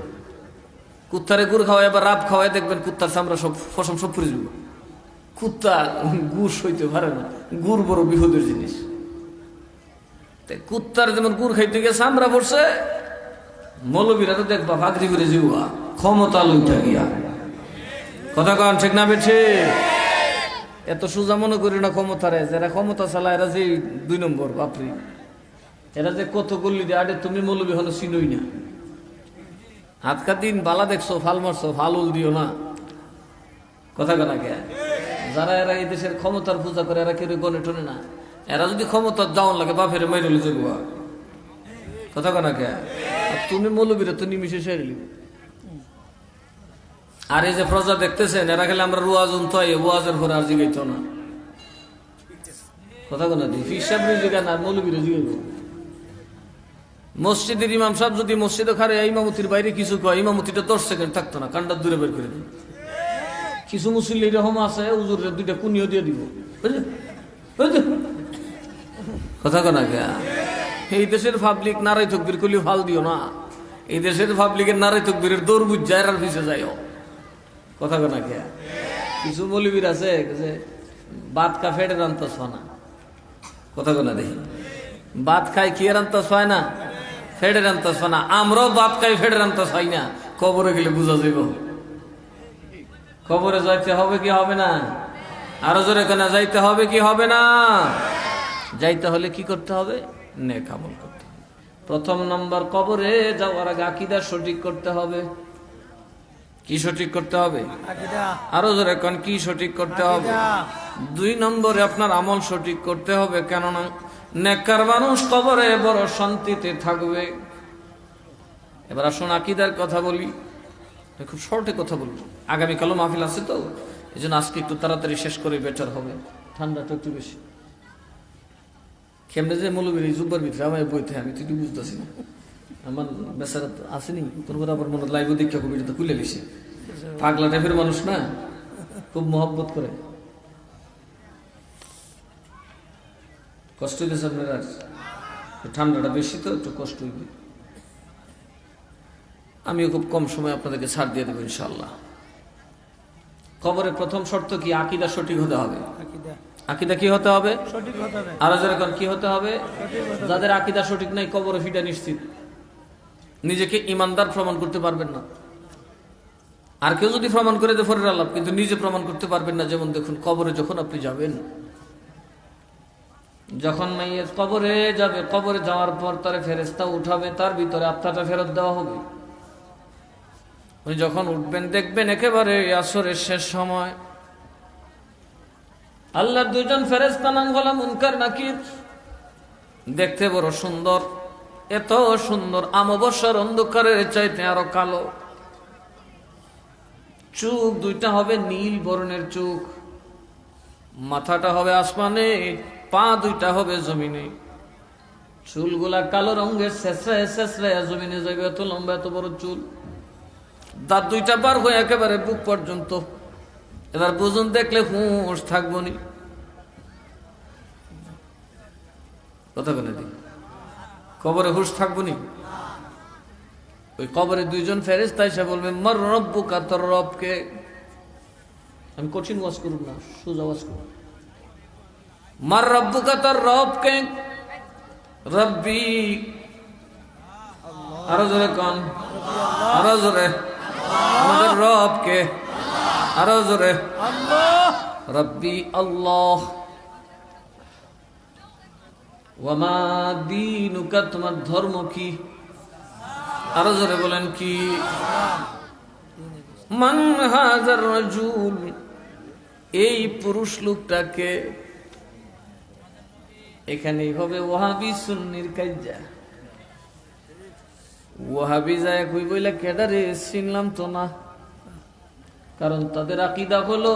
কুত্তারে গুড় খাওয়ায়, আবার রাব খাওয়ায়, দেখবেন কুত্তার চামড়া সব পশম সব পরে যাব। কুত্তা গুড় সইতে পারে না, গুড় বড় বিপদের জিনিস। কুত্তার যেমন গুড় খাইতে গিয়ে চামড়া পড়ছে, মৌলবীরা তো দেখবা ভাগরি করে জিওয়া, ক্ষমতা লইটা গিয়া, কথা কন ঠিক না বেঠে? এত সোজা মনে করি না ক্ষমতারে, যারা ক্ষমতা চালায় এরা যে 2 নম্বর বাপরি, এরা যে কত গল্লি দিয়ে আরে তুমি মৌলবী হলো চিনই না। হাতকা দিন বালা দেখছো, ফাল মারছো, ফালুল দিও না, কথা কনা কে? যারা এরা এই দেশের ক্ষমতার পূজা করে, এরা কেউ গনে টনে না। এরা যদি ক্ষমতার যাওয়ান লাগে বাপের মাইরে যাবো, কথা কনা কে? তুমি মৌলবীরা তো নিমিশে সেরে লিব। আর এই যে প্রজা দেখতেছেন, এরা খেলে আমরা রোয়াজ উনতাই, ওয়াজের পরে আর জিগাইত না, কথা কনা দিই হিসাব জিগা না, মৌলবীরা জিগাইব। মসজিদের ইমাম সাহেব যদি মসজিদে খারে ইমামতির বাইরে কিছু কয়, ইমামতিটা 10 সেকেন্ড থাকতো না, কান্ডা দূরে বের করে দিন। কিছু মুসল্লি এরকম আছে, হুজুরের 2টা কুনিও দিয়ে দিব, কথা কনা কে? এই দেশের পাবলিক নারাই তকবির করলে ফাল দিও না, এই দেশের পাবলিকের নারাই তকবিরের দৌড় বুঝ যায় আর পিছিয়ে যায়, কথা কনা কে? কিছু মৌলবীর আছে যে ভাত খা ফেটে রান্তা ছয় না, কথা কনা দেখি, ভাত খাই কি রান্তা ছয় না, ফেটে রান্তা ছয় না। আমরাও ভাত খাই ফেটে রান্তা ছয় না, কবরে গেলে বুঝা যাইব। কবরে যাইতে হবে কি হবে না? আরো জোরে কেনা যাইতে হবে কি হবে না? যাইতে হলে কি করতে হবে? নেক আমল করতে হবে। প্রথম নম্বর, কবরে যাওয়ার আগে আকীদা সঠিক করতে হবে। কি সঠিক করতে হবে? আরো জোরে কোন, কি সঠিক করতে হবে? 2 নম্বরে আপনার আমল সঠিক করতে হবে, কেননা নেককার মানুষ কবরে বড় শান্তিতে থাকবে। এবার আসুন আকীদার কথা বলি, খুব শর্টে কথা বলবো, আগামীকালও মাহফিল আছে তো, এই জন্য আজকে একটু তাড়াতাড়ি শেষ করে বেটার হবে, ঠান্ডাটা একটু বেশি। কেমনে যে মৌলবীর এই জুব্বার ভিতরে আমার বইতে, আমি তো বুঝতেছি না, আমার বেচারা আসেনি, তোর আবার মনে লাইভ দীক্ষা কবিটা তো খুলে গেছে। পাগলা টাইপের মানুষ না, খুব মহব্বত করে। কষ্ট হইতেছে আপনার? আর ঠান্ডাটা বেশি তো একটু কষ্ট হইবে। আমিও খুব কম সময় আপনাদেরকে ছাড় দিয়ে দেবো ইনশাআল্লাহ। কবরের প্রথম শর্ত কি? আকীদা সঠিক হতে হবে। আকীদা কি হতে হবে? আরো যেরকম কি হতে হবে? যাদের আকীদা সঠিক নাই কবরে ফিটা নিশ্চিত, নিজেকে ইমানদার প্রমাণ করতে পারবেন না। আর কেউ যদি প্রমাণ করে দেয় ফরের আলাপ, কিন্তু নিজে প্রমাণ করতে পারবেন না। যেমন দেখুন, কবরে যখন আপনি যাবেন, যখন মাইয়ের কবরে যাবে, কবরে যাওয়ার পর তার ফেরেশতা উঠাবে, তার ভিতরে আত্মাটা ফেরত দেওয়া হবে। উনি যখন উঠবেন দেখবেন একেবারে আসরের শেষ সময়, আল্লাহর দুইজন ফেরেশতা নাম হলো মুনকার নাকির, দেখতে বড় সুন্দর, এত সুন্দর অমাবস্যার অন্ধকারের চাইতে আরো কালো। চোখ দুইটা হবে নীল বর্ণের চোখ, মাথাটা হবে আসমানে, পা দুইটা হবে জমিনে, চুলগুলা কালো রঙের শেষরায় শেষরায় জমিনে যাবে, এত লম্বা এত বড় চুল। দাঁত দুইটা বার হয়ে একেবারে বুক পর্যন্ত। এবার বুঝুন, দেখলে হুঁশ থাকবো নি? কথা বলে দিন, কবরে হুঁশ থাকবো নি? ওই কবরে দুইজন ফেরেশতা এসে বলবে, মার রব্বুকা, তোর রবকে। আমি কঠিন ওয়াজ করব না, সোজা ওয়াজ করব। মার রব্বুকা, তোর রবকে। রব্বি, আরো জোরে কন, আরো জোরে। আমাদের রবকে, আরো জোরে। রব্বি আল্লাহ। ওয়ামা দীনুকা, তোমার ধর্ম কি? আরো জোরে বলেন কি? মান হাযার রাজুল, এই পুরুষ লোকটাকে। এখানেই হবে ওয়াহাবি সুন্নির কাইজা। ওয়াহাবি যায় কই বইলা, কেডারে চিনলাম তো না। কারণ তাদের আকীদা হলো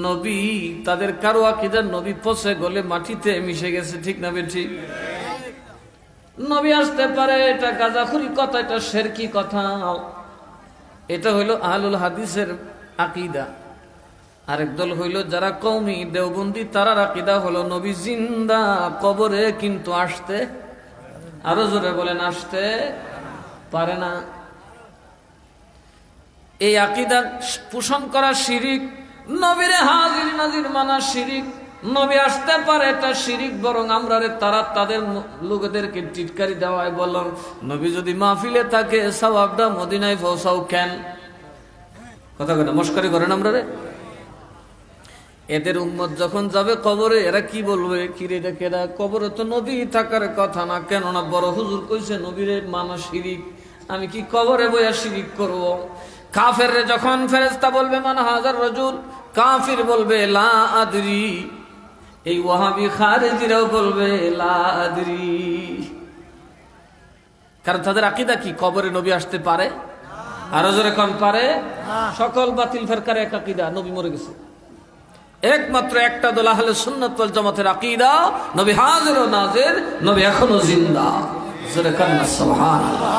নবী, তাদের কারো আকীদা নবী পচে গলে মাটিতে মিশে গেছে, ঠিক না বেঠিক? নবী আসতে পারে, এটা গাজাখুরি কথা, এটা শিরকি কথা। এটা হইল আহলুল হাদিসের আকীদা। আরেক দল হইল যারা কওমি দেওবন্দি, তারার আকীদা হলো নবী জিন্দা, কবরে কিন্তু আসতে, আরো জোরে বলেন, আসতে পারে না। এই আকীদা পোষণ করা শিরিক, নবীরে হাজির নাজির মানা শিরিক। নবী আসতে পারে এটা শিরিক, বরং আমরা তারা তাদের লোকদেরকে টিটকারি দেওয়ায় বললাম, নবী যদি মাহফিলে থাকে সওয়াবটা মদিনায় পৌঁছাও কেন? কথা কেন মস্কারি করেন আমরা রে? এদের উম্মত যখন যাবে কবরে, এরা কি বলবে? কিরে দেখেরা, কবরে তো নবী থাকার কথা না, কেননা বড় হুজুর কইছে নবীরে মানা শিরিক, আমি কি কবরে বইয়া শিরিক করব? কাফের যখন ফেরেশতা বলবে মান হাযার রাজুল, কাফির বলবে লা আদরি। এই ওয়াহাবি খারিজিরাও বলবে লা আদরি। কারণ তাদের আকীদা কি? কবরে নবী আসতে পারে, আরো জোরে কোন পারে? সকল বাতিল ফিরকার এক আকীদা, নবী মরে গেছে। একমাত্র একটা দল আহলে সুন্নাত ওয়াল জামাতের আকীদা, নবী হাজির ও নাজির, নবী এখনো জিন্দা। জোরে কান না সুবহানাল্লাহ।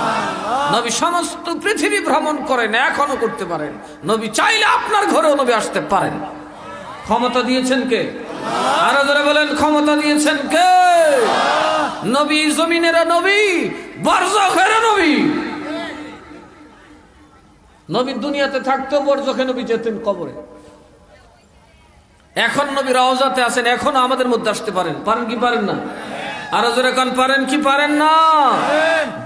নবী সমস্ত পৃথিবী ভ্রমণ করেন, এখনো করতে পারেন। নবী চাইলে আপনার ঘরেও নবী আসতে পারেন। ক্ষমতা দিয়েছেন কে? আরো জোরে বলেন, ক্ষমতা দিয়েছেন কে? নবী জমিনের নবী, বরজখের নবী। নবী দুনিয়াতে থাকতেও বরজখে নবী যেতেন কবরে। এখন নবী রওজাতে আছেন, এখন আমাদের মধ্যে আসতে পারেন। পারেন কি পারেন না? আরো জোরে কান, পারেন কি পারেন না?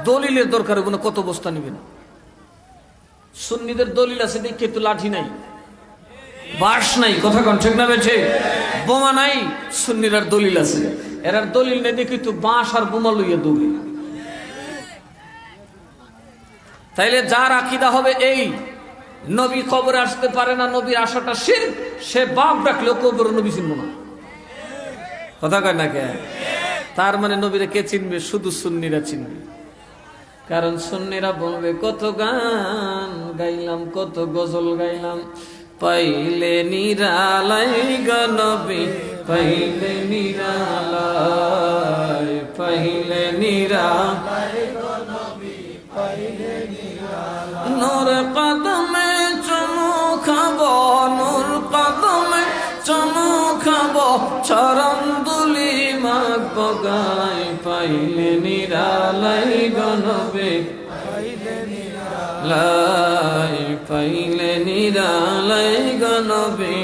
দলিলের দরকার হবে না, কত বস্তা নিবেন? সুন্নিদের দলিল আছে দেখে তো লাঠি নাই, বাঁশ নাই, কথা কন ঠিক না বেঠে? বোমা নাই, সুন্নিরার দলিল আছে। এরার দলিল নেই দেখি তো বাঁশ আর বোমা লইয়া দৌড়ে। তাইলে যার আকীদা হবে এই, নবী কবরে আসতে পারে না, নবীর আশাটা শিরক, সে বাপ ডাকলেও কবরে নবী চিনব না। কথা কয় না কে? তার মানে নবীরা কে চিনবে? শুধু সুন্নিরা চিনবে। কারণ সুন্নিরা বলবে, কত গান গাইলাম, কত গজল গাইলাম, পাইলে নিরালাই গো নবী, পাইলে নিরালাই, পাইলে নিরালাই গো নবী, পাইলে নিরালাই, নূর কদমে চরণ দুলি মাগব গাই পাইলে নিরালাই গনবে লাই পাইলে নিরালাই গনবে।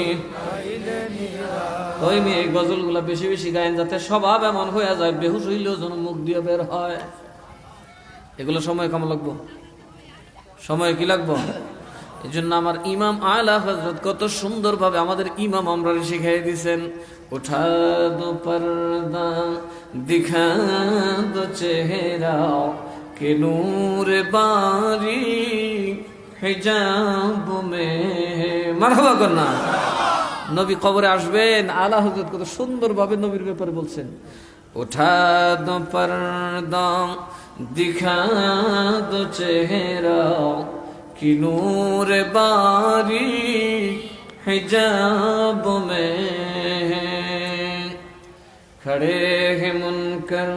ওই মেয়ে গজলগুলা বেশি বেশি গায়েন যাতে স্বভাব এমন হয়ে যায় বেহুশ হইলেও যেন মুখ দিয়ে বের হয়। এগুলো সময় কম লাগবো, সময় কি লাগবো? এই জন্য আমার ইমাম আলা হযরত কত সুন্দর ভাবে আমাদের ইমাম আমরা শিখিয়ে দিয়েছেন, উঠা দো পর্দা দিখা দো চেহারা কে নূর বারি হিজাব মে। মারহাবা কর না। নবী কবরে আসবেন, আলা হযরত কত সুন্দর ভাবে নবীর ব্যাপারে বলছেন, উঠা দো পর্দা দিখা দো চেহারা কি নূর বারি हिजाब में खड़े हैं मुनकर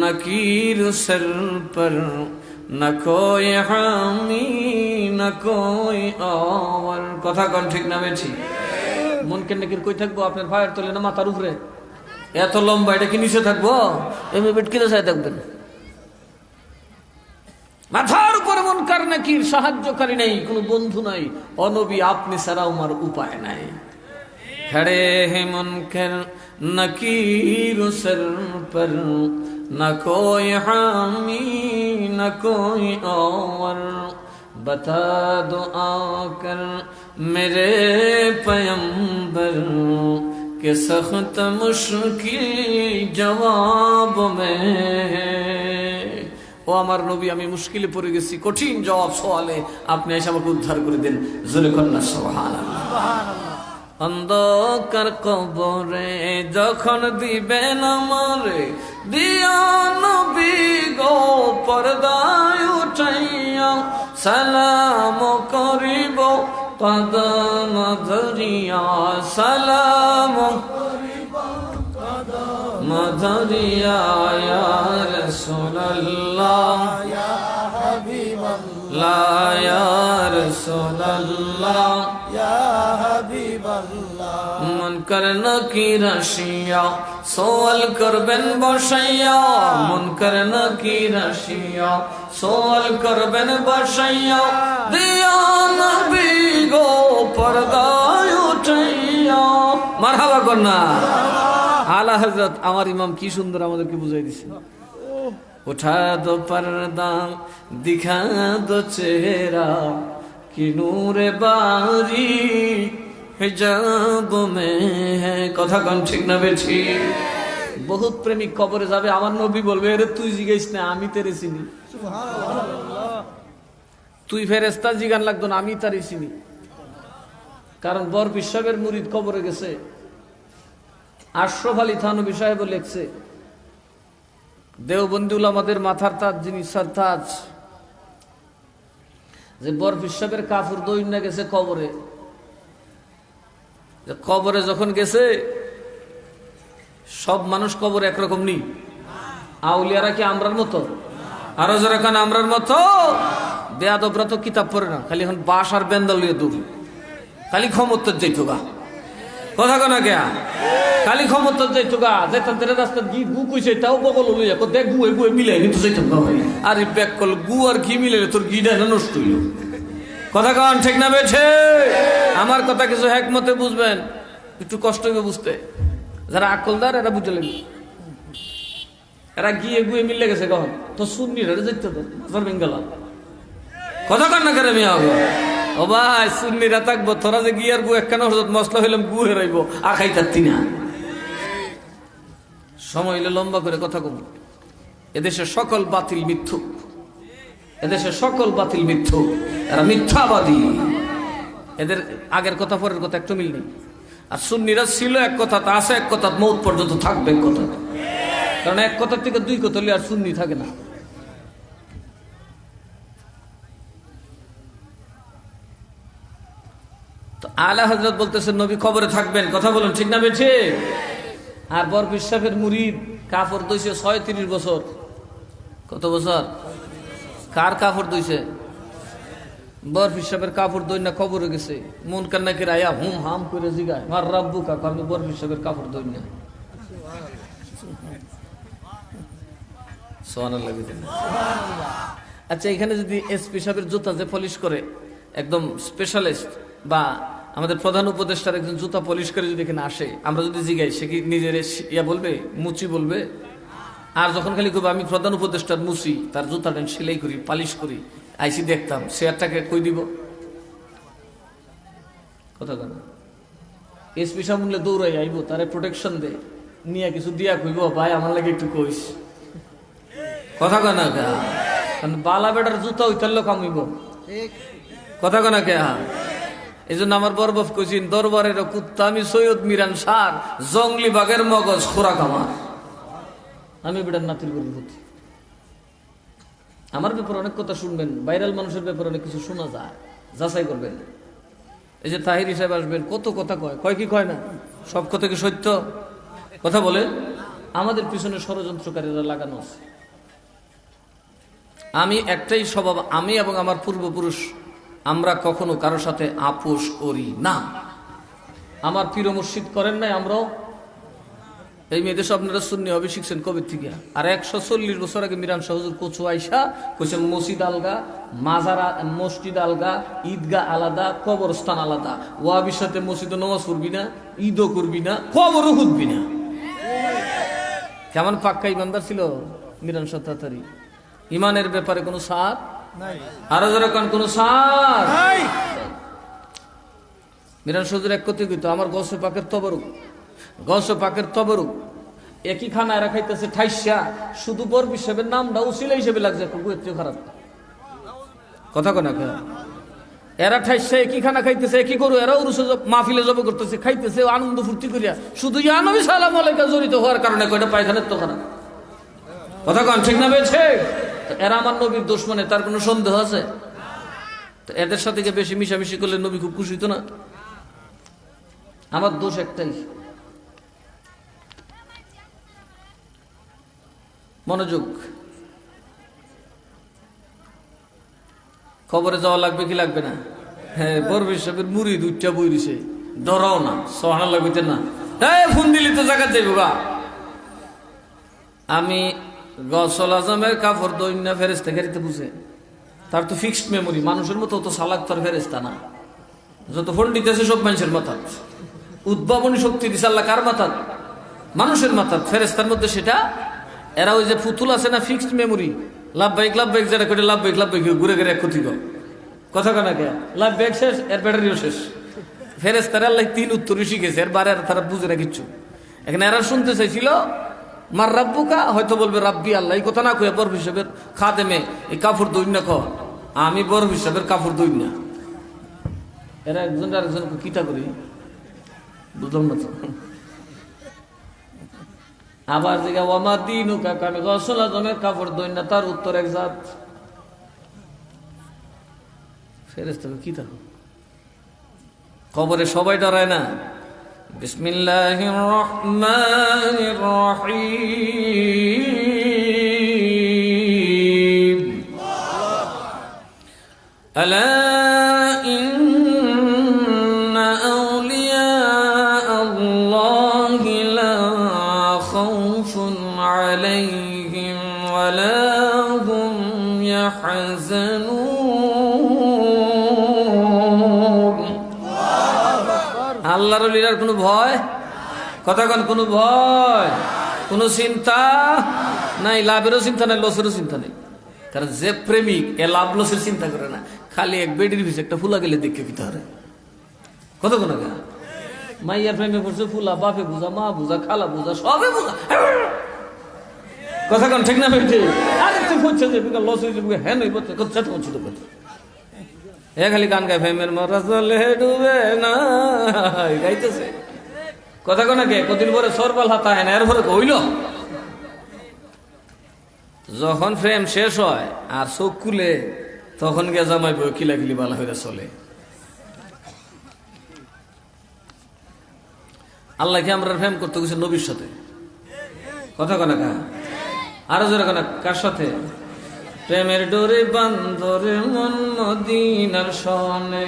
नकीर सर पर न कोई हामी न कोई और। কথা কোন ঠিক না বেঠি? মুনকার নাকির কই থাকবো? আপনার পায়ের তলে না মাথার উপরে? এত লম্বা, এটা কি নিচে থাকবো? এমনি বেট কিনে চাই থাকবেন? মাথার উপরে মুনকার নাকির সাহায্যকারী নেই, কোনো বন্ধু নাই। অনবী আপনি ছাড়া আমার উপায় নাই। খড়ে হে মুনকার নাকির সর পর না কোই हामी না কোই और बता दो आकर मेरे पैगंबर के सख्त मुश्किल जवाब में। ও আমার নবী, আমি মুশকিলে পড়ে গেছি, কঠিন জবাব সওয়ালে, আপনি এসে আমাকে উদ্ধার করে দেন। জোরে কন্যা সুবহানাল্লাহ। অন্ধকার কবরে যখন দিবেন আমারে, দিয়া নবী গো পর্দায় উঠাইয়া, সালাম করিব কদম ধরিয়া, সালাম মধুরিয়া ইয়া রাসূলুল্লাহ ইয়া হাবিবাল্লাহ ইয়া রাসূলুল্লাহ ইয়া হাবিবাল্লাহ। মুনকার নাকির আসিয়া সওয়াল করবেন বসাইয়া, মুনকার নাকির আসিয়া সওয়াল করবেন বসাইয়া, দিয়া নবী গো পর্দায় উঠাইয়া। মারহাবা কন্যা। আলা হযরত আমার ইমাম কি সুন্দর আমাদেরকে বুঝাই দিছে, উঠা দো পর্দা দিখা দো চেহারা কি নূরে বারি হিজাব মে। কথা কোন ঠিক না বেঠি? বহুত প্রেমিক কবরে যাবে, আমার নবী বলবে, আরে তুই জিগাইস না, আমি তেরে চিনি। তুই ফেরেশতা জিগান লাগতো না, আমি তারে চিনি। কারণ বর বিশ্ববের মুরিদ কবরে গেছে। আশরাফ আলী থানভী সাহেব লিখছে, দেওবন্দি উলামাদের মাথার তাজ যিনি সরতাজ, যে বর বিশ্ববের কাফুর দইন্না গেছে কবরে। কবরে যখন গেছে, সব মানুষ কবরে একরকম নেই। আউলিয়ারা কি আমরার মতো? আরো যারা খান আমরার মতো? বেয়াদবরা তো কিতাব পড়ে না, খালি এখন বাস আর বেন্দাল লিয়ে দূর, খালি ক্ষমতার যাইতো গা। কথা কোনা কে খালি ক্ষমতার যাইতো গা, যেতাম রাস্তা গি গু কইছে তাও বকল লইয়া দেখ গুয়ে গুয়ে মিলাই কিন্তু যাইতাম না ভাই। আরে ব্যাক কল গু আর ঘি মিলে তোর ঘিটা না নষ্ট হইল। কথা কন ঠিক না বেঠে? আমার কথা কিছু হেকমতে বুঝবেন, একটু কষ্ট হবে বুঝতে। যারা আকলদার এরা বুঝলেন, এরা গিয়ে গুয়ে মিলে গেছে কখন তো সুন্নিরা যাইতে তো হাজার বেঙ্গালা। কথা কন না কেন মিয়া ও ভাই, সুন্নিরা থাকবো, তোরা যে গিয়ার গু একখানা মশলা হইলাম গু হেরাইব, আখাই থাকতি না। সময় হইলে লম্বা করে কথা কব। এদেশের সকল বাতিল মিথ্যুক, এদেশের সকল বাতিল মিথ্যুক, এরা মিথ্যাবাদী। এদের আগের কথা পরের কথা একটু মিল নেই। আর সুন্নিরা ছিল এক কথা, তা আছে এক কথা, মৌত পর্যন্ত থাকবে এক কথা। কারণ এক কথার থেকে দুই কথা হলে আর সুন্নি থাকে না। তো আলা হযরত বলতেছেন নবী কবরে থাকবেন। কথা বলুন ঠিক না বেঠে? আর বর বিশ্বাসের মুরিদ কাফর দইছে 36 বছর। কত বছর? কার কাফর দইছে? বরফ সাহেবের কাপড় দই না কবরে গেছে, মন কান্না করে আয়া হুম হাম করে জিগায় মার রাব্বু কাকা, আমি বরফ সাহেবের কাপড় দই না। আচ্ছা, এখানে যদি এসপি সাহেবের জুতা যে পলিশ করে একদম স্পেশালিস্ট, বা আমাদের প্রধান উপদেষ্টার একজন জুতা পলিশ করে যদি এখানে আসে, আমরা যদি জিগাই, সে কি নিজের ইয়া বলবে, মুচি বলবে? আর যখন খালি কবে আমি প্রধান উপদেষ্টার মুচি, তার জুতাটা সেলাই করি, পালিশ করি, আইসি দেখতাম, শেয়ারটাকে কই দিব? কথা কেন? এসপি সাহেব বললে দৌড়াই আইব, তারে প্রোটেকশন দে, নিয়ে কিছু দিয়া কইব ভাই আমার লাগে একটু কইস। কথা কেন? কারণ বালা বেটার জুতা ওইটার কামিব। কথা কেন কে? এই জন্য আমার বরবফ কইছেন, দরবারের কুত্তা আমি সৈয়দ মিরান সার, জঙ্গলি বাগের মগজ খোরাক আমার। আমি বেটার নাতির গরিব হচ্ছি। আমার ব্যাপারে অনেক কথা শুনবেন, ভাইরাল মানুষের ব্যাপারে অনেক কিছু শোনা যায়, যাচাই করবেন। এই যে তাহিরি সাহেব আসবেন, কত কথা কয় কি কয় না? সব কথা কি সত্য? কথা বলে আমাদের পিছনে ষড়যন্ত্রকারীরা লাগানো আছে। আমি একটাই স্বভাব, আমি এবং আমার পূর্বপুরুষ, আমরা কখনো কারোর সাথে আপোষ করি না। আমার পীর মুর্শিদ করেন নাই, আমরাও। এই মেয়েদের আপনারা সুন্নি হবে শিখছেন কবে থেকে? আর 140 বছর আগে মিরান শাহ হুজুর কচু আইসা কইছেন মসজিদ আলগা, মাজারা মসজিদ আলগা, ঈদগাহ আলাদা, কবরস্থান আলাদা। ওয়াহাবির সাথে মসজিদে নামাজ পড়বি না, ঈদও করবি না, কবরও খুঁজবি না। কেমন পাক্কা ইমানদার ছিল মিরান শাহ তাতারি। ইমানের ব্যাপারে কোনো সার নাই, আরো যারা কোনো সার নাই। মিরান শাহ হুজুর এক কথা কইতো, আমার গৌসে পাকের তবরুক, গৌসে পাকের তবরুক। একই খানা এরা খাইতেছে ঠাইসা, শুধু বরফ হিসেবে নামটা উসিলা হিসেবে লাগছে, খারাপ কথা কোনা। এরা ঠাইসা একই খানা খাইতেছে, একই করু, এরা উরুসে মাহফিলে জব করতেছে, খাইতেছে আনন্দ ফুর্তি করিয়া, শুধু ইয়া নবী সালাম আলাইকা জড়িত হওয়ার কারণে কয়টা পায়খানের তো খারাপ। কথা কন ঠিক না বেছে? এরা আমার নবীর দুশমনে, তার কোনো সন্দেহ আছে? তো এদের সাথে বেশি মিশামিশি করলে নবী খুব খুশি হতো না? আমার দোষ একটাই, মনোযোগ। খবরে যাওয়া লাগবে কি লাগবে না? হ্যাঁ, বরফ সাহেবের মুড়ি দুইটা বই দিছে, ডরাও না, সোহানা লাগবে না, ফোন দিলি তো জায়গা যাইব গা। আমি গসল আজমের কাপড় দৈন্য ফেরেস্তা গাড়িতে বুঝে, তার তো ফিক্সড মেমোরি, মানুষের মতো অত সালাক তার ফেরেস্তা না। যত ফোন দিতেছে সব মানুষের মাথাত, উদ্ভাবনী শক্তি দিছে আল্লাহ কার মাথাত? মানুষের মাথাত। ফেরেস্তার মধ্যে সেটা, এরা ওই যে পুতুল আছে না, ফিক্সড মেমোরি, লাভবাহিক যেটা করে লাভবাহিক ঘুরে ঘুরে এক ক্ষতি কথা কেনা কে লাভবাহিক শেষ, এর ব্যাটারিও শেষ। ফেরেস্তারা আল্লাহ 3 উত্তর শিখেছে, এর বারে তারা বুঝে না কিচ্ছু। এখানে এরা শুনতে চাইছিল মার রাব্বুকা, হয়তো বলবে রাব্বি আল্লাহ। এই কথা না কয়ে বরফ হিসাবের খাদেমে এই কাপড় দই না, আমি বরফ হিসাবের কাপড় দই না। এরা একজন আরেকজনকে কিটা করি, বুঝলাম না তো। আবার যে আমার দিন আমি গসল আজমের কাপড় দই না, তার উত্তর এক জাত। ফেরেশতা কি তা কবরে সবাই ডরায় না? বিসমিল্লাহির রহমানির রহিম। আলা ইন্না আউলিয়া আল্লাহি লা খাউফুন আলাইহিম ওয়া লা হুম ইয়াহজানুন। আল্লাহর ওলিদের কোনো ভয়, কথা কোন, কোনো ভয়, কোনো চিন্তা নাই, লাভেরও চিন্তা নাই, লসেরও চিন্তা নেই। কারণ যে প্রেমিক, এ লাভ লসের চিন্তা করে না, খালি এক বেডির পিছে একটা ফুলা গেলে দেখে কি তাহলে কত কোন মাইয়ার প্রেমে পড়ছে, ফুলা বাপে বুঝা, মা বুঝা, খালা বুঝা, সবে বুঝা। কথা কোন ঠিক না বেটে? আরে তুই বুঝছে যে লস হয়ে যাবে, হ্যাঁ নই বলতে কথা বলছি তো কথা। এ খালি গান গায়, ফেমের মরা চলে ডুবে না, গাইতেছে। কথা কোন কে কদিন পরে সরবাল হাতা হয় না, এর পরে হইল। যখন প্রেম শেষ হয় আর চোখ খুলে, তখন গিয়ে জামাই বই কিলাকিলি বালা হয়ে চলে। আল্লাহকে আমরা প্রেম করতে গেছি নবীর সাথে। কথা কোন কা আরো জোরে কোন কার সাথে? প্রেমের ডোরে বান্ধরে মন মদিনার সনে,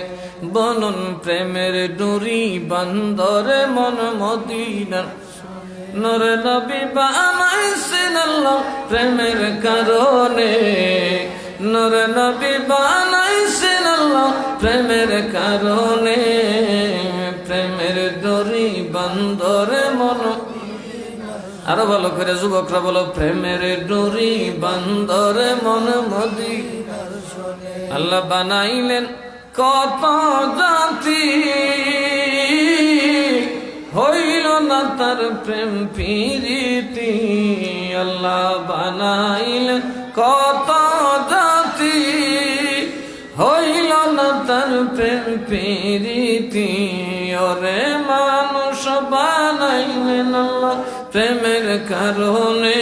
বলুন প্রেমের ডোরি বান্ধরে মন মদিনার। নূরে নবী বানাইছেন আল্লাহ প্রেমের কারণে, নূরে নবী বানাইছেন আল্লাহ প্রেমের কারণে, প্রেমের ডোরি বান্ধরে মন। আরো ভালো করে যুবকরা বলো, প্রেমের ডোরি বান্ধরে মন মদিনার সনে। আল্লাহ বানাইলেন কত জাতি, হইল না তার প্রেম প্রীতি। আল্লাহ বানাইলেন কত জাতি, হইল না তার প্রেম প্রীতি। ওরে মানুষ বানাইলেন আল্লাহ প্রেমের কারণে,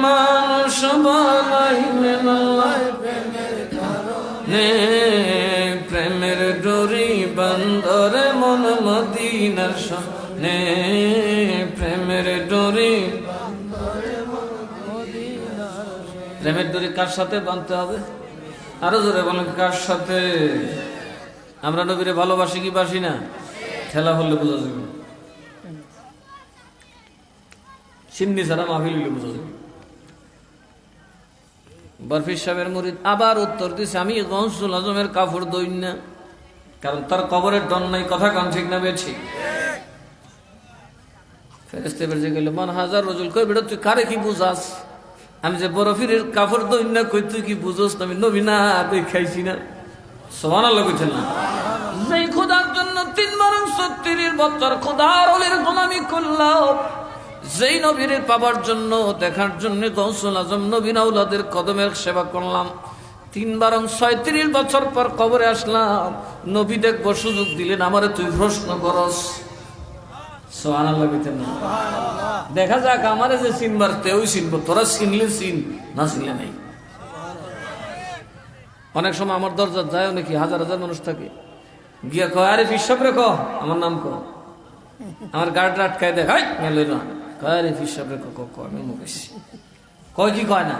মানুষ বানাইলেন আল্লাহ প্রেমের কারণে, প্রেমের ডোরি বান্ধরে মন মদিনার সনে, প্রেমের ডোরি। প্রেমের ডোরি কার সাথে বাঁধতে হবে? আরো জোরে বলেন, কার সাথে? আমরা নবীরে ভালোবাসি কি বাসি না? ঠেলা হলে বোঝা যাবে, সিন্নি ছাড়া মাহফিল হইলে বোঝা যাবে। বরফি সাহেবের মুরিদ আবার উত্তর দিছে, আমি গৌসুল আজমের কাপড় দই না, কারণ তার কবরের ডন নাই। কথা কান ঠিক না বেছি? ফেরেশতা বেজে গেল, মান হাজার রজুল, কই বেটা তুই কারে কি বুঝাস? আমি যে বরফির কাপড় দই না, কই তুই কি বুঝোস? আমি নবী না দেখাইছি না। সুবহানাল্লাহ কইছেন না? যেই খোদার জন্য ৩ বছর খোদার ওলির গোলামি করলাম, যেই নবীর পাবার জন্য দেখার জন্য গৌসুল আজম নবীন আউলাদের কদমের সেবা করলাম, ৩ বছর পর কবরে আসলাম, নবী দেখবো সুযোগ দিলেন আমারে তুই প্রশ্ন করস। সুবহানাল্লাহ কইতেন না? দেখা যাক আমারে যে চিনবার তেও চিনবো, তোরা চিনলে চিন, না চিনলে নাই। অনেক সময় আমার দরজা যায় নাকি হাজার হাজার মানুষ থাকে, গিয়া কয় আরে ফিসাব রে, আমার নাম আমার গাড়িটা আটকায় দেয়, হাই গেল না, আরে ফিসাব রে আমি মুখেছি, কয় কি কয় না,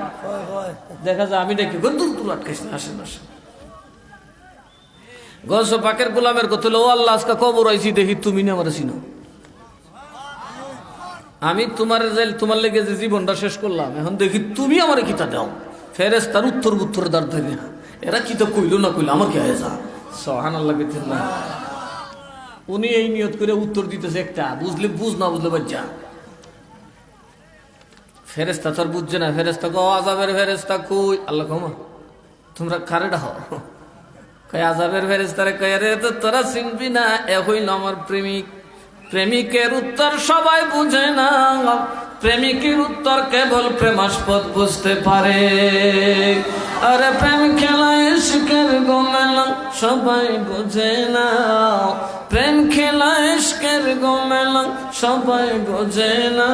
দেখা যায় আমি দেখি দূর দূর আটকাইছি না, আসেন আসেন। গৌস পাকের গোলামের কথা, ও আল্লাহ আজকে কবর আইছি, দেখি তুমি না আমার চিনো। আমি তোমার লেগে যে জীবনটা শেষ করলাম, এখন দেখি তুমি আমার কিতা দাও। ফেরেশতার উত্তর দাঁড় ধরে না, এরা কি তো কইল না কইল আমার কি হয়ে যা। সুবহানাল্লাহ কইতেন না? উনি এই নিয়ত করে উত্তর দিতেছে একটা, বুঝলে বুঝ, না বুঝলে বাচ্চা। ফেরেশতা তো আর বুঝছে না, ফেরেশতা কো আযাবের ফেরেশতা কই? আল্লাহ কমা তোমরা কারে ডাও? কয় আযাবের ফেরেশতারে। কয় রে তো তোরা চিনবি না, এ হইল আমার প্রেমিক। প্রেমিকের উত্তর সবাই বুঝে না, প্রেমিকের উত্তর কেবল প্রেমাস্পদ বুঝতে পারে। আরে প্রেম খেলা ইশকের গোমেলা সবাই বুঝে না, প্রেম খেলা ইশকের গোমেলা সবাই বুঝে না।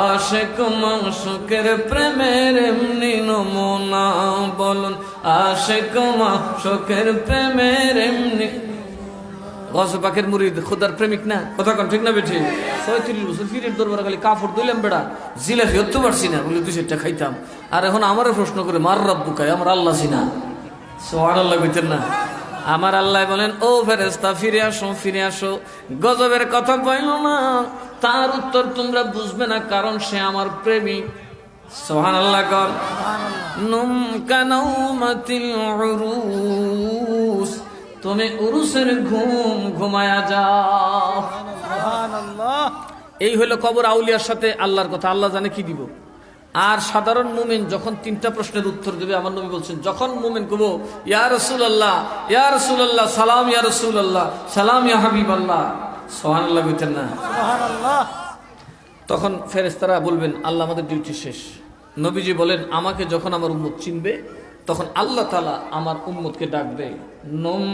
আশিক মাশুকের প্রেমের এমনি নমুনা, বলুন আশিক মাশুকের প্রেমের এমনি। গৌস পাকের মুরিদ খোদার প্রেমিক না, কথা কন ঠিক না বেঠি? ৩৬ বছর পীরের দরবারে খালি কাপড় দিলাম বেড়া, জিলাপি হতে পারছি না বলে ২-৪টা খাইতাম। আর এখন আমারও প্রশ্ন করে মার রব্বু কায়, আমার আল্লাহ চিনা। সুবহানাল্লাহ কইতেন না? আমার আল্লাহ বলেন, ও ফেরেশতা ফিরে আসো, ফিরে আসো। গজবের কথা কইল না, তার উত্তর তোমরা বুঝবে না, কারণ সে আমার প্রেমিক। সুবহানাল্লাহ কর। নুম কানাউমাতিল উরুস, তুমি উরুসের ঘুম ঘুমায়া যাও। এই হলো কবর আউলিয়ার সাথে আল্লাহর কথা, আল্লাহ জানে কি দিব। আর সাধারণ মুমিন যখন ৩টা প্রশ্নের উত্তর দেবে, আমার নবী বলছেন, যখন মুমিন কব ইয়া রাসূলুল্লাহ, ইয়া রাসূলুল্লাহ, সালাম ইয়া রাসূলুল্লাহ, সালাম ইয়া হাবিবাল্লাহ, সুবহানাল্লাহ বলতেন না? সুবহানাল্লাহ। তখন ফেরেশতারা বলবেন আল্লাহ আমাদের ডিউটি শেষ। নবীজি বলেন, আমাকে যখন আমার উম্মত চিনবে, তখন আল্লাহ তাআলা আমার উম্মতকে ডাকবে, নম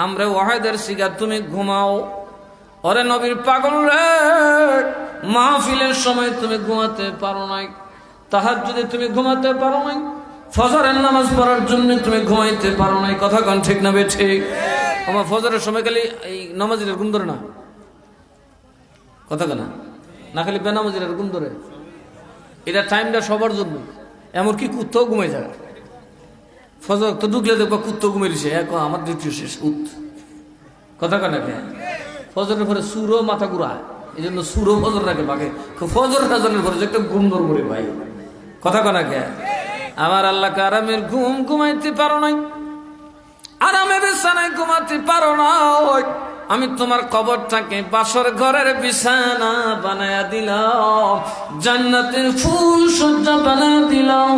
আমরা ওয়াহিদের সিগা, তুমি ঘুমাও। ওরে নবীর পাগল রে, মাহফিলের সময় তুমি ঘুমাতে পারো নাই, তাহাজ্জুদে তুমি ঘুমাতে পারো নাই, ফজরের নামাজ পড়ার জন্য তুমি ঘুমাইতে পারো নাই। কথা কোন ঠিক না বেঠিক? আমার ফজরের সময় খালি এই নামাজের ঘুম ধরে না, কথা কেনা না, খালি বেনামাজির ঘুম ধরে। এটা টাইমটা সবার জন্য, এমনকি কুত্তাও ঘুমাই যায়। ফজর তো ঢুকলে দেখবা কুত্তো ঘুমিয়ে দিছে, আমার ডিউটি শেষ উঠ। কথা কেন ফজরের পরে সুরও মাথা ঘুরায়, এই জন্য সুরও ফজর রাখে বাঘে ফজর রাজনের পরে একটা ঘুম ধরবে ভাই। কথা কেন আমার আল্লাহকে আরামের ঘুম ঘুমাইতে পারো নাই, আরামের বিছানায় ঘুমাতে পারো না, আমি তোমার কবরটাকে বাসর ঘরের বিছানা বানায়া দিলাম, জান্নাতের ফুল সজ্জা বানায়া দিলাম।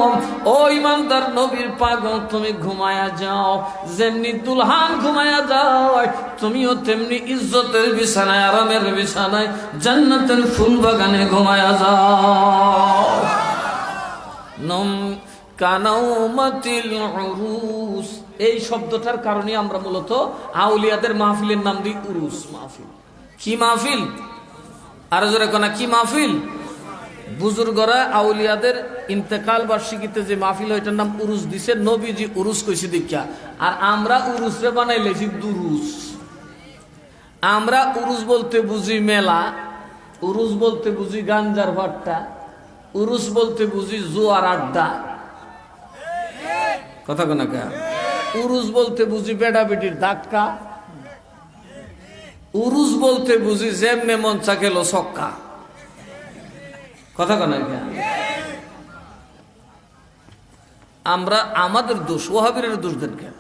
ও ইমানদার নবীর পাগল, তুমি ঘুমায়া যাও, যেমনি দুলহান ঘুমায়া যাও, তুমিও তেমনি ইজ্জতের বিছানায়, আরামের বিছানায়, জান্নাতের ফুল বাগানে ঘুমায়া যাও। নম কানাউমাতিল উরুস, এই শব্দটার কারণে আমরা মূলত আউলিয়াদের মাহফিলের নাম দিই উরুস মাহফিল। কি মাহফিল? আর জোরে কোনা কি মাহফিল? বুজুর্গরা আউলিয়াদের ইন্তেকাল বার্ষিকীতে যে মাহফিল, ওইটার নাম উরুস দিছে, নবীজি উরুস কইছে দীক্ষা। আর আমরা উরুস রে বানাই লেছি দুরুস। আমরা উরুস বলতে বুঝি মেলা, উরুস বলতে বুঝি গাঞ্জার ভাট্টা, উরুস বলতে বুঝি জোয়ার আড্ডা। কথা কোনা কা? উরুস বলতে বুঝি বেড়া বেটির ধাক্কা, উরুস বলতে বুঝি যেমনে মন চা গেল ছক্কা। কথা কোনা কা? আমরা আমাদের দোষ, ওয়াহাবীদের দোষ দেন কেন?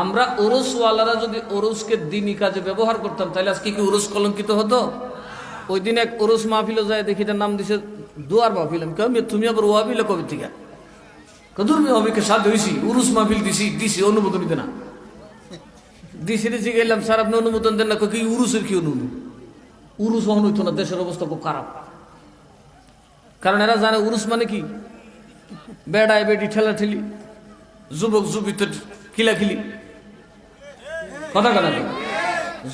আমরা উরুসওয়ালারা যদি উরুসকে দিনী কাজে ব্যবহার করতাম, তাহলে আজকে কি উরুস কলঙ্কিত হতো? ওই দিন এক উরুস মাহফিলে যায়, দেখি তার নাম দিছে দুয়ার মাহফিল। আমি তুমি আবার ওয়াহাবিলে কবে থেকে? কদুর অমিকে সাথে হয়েছি, উরুস মাহফিল দিছি অনুমোদন দিতে না, দিছি গেলাম, স্যার আপনি অনুমোদন দেন না। কি উরুসের কি অনুমোদন? উরুস অন হইতো না, দেশের অবস্থা খুব খারাপ। কারণ এরা জানে উরুস মানে কি, বেড়ায় বেটি ঠেলা ঠেলি, যুবক যুবিত খিলাখিলি। কথা কয় না,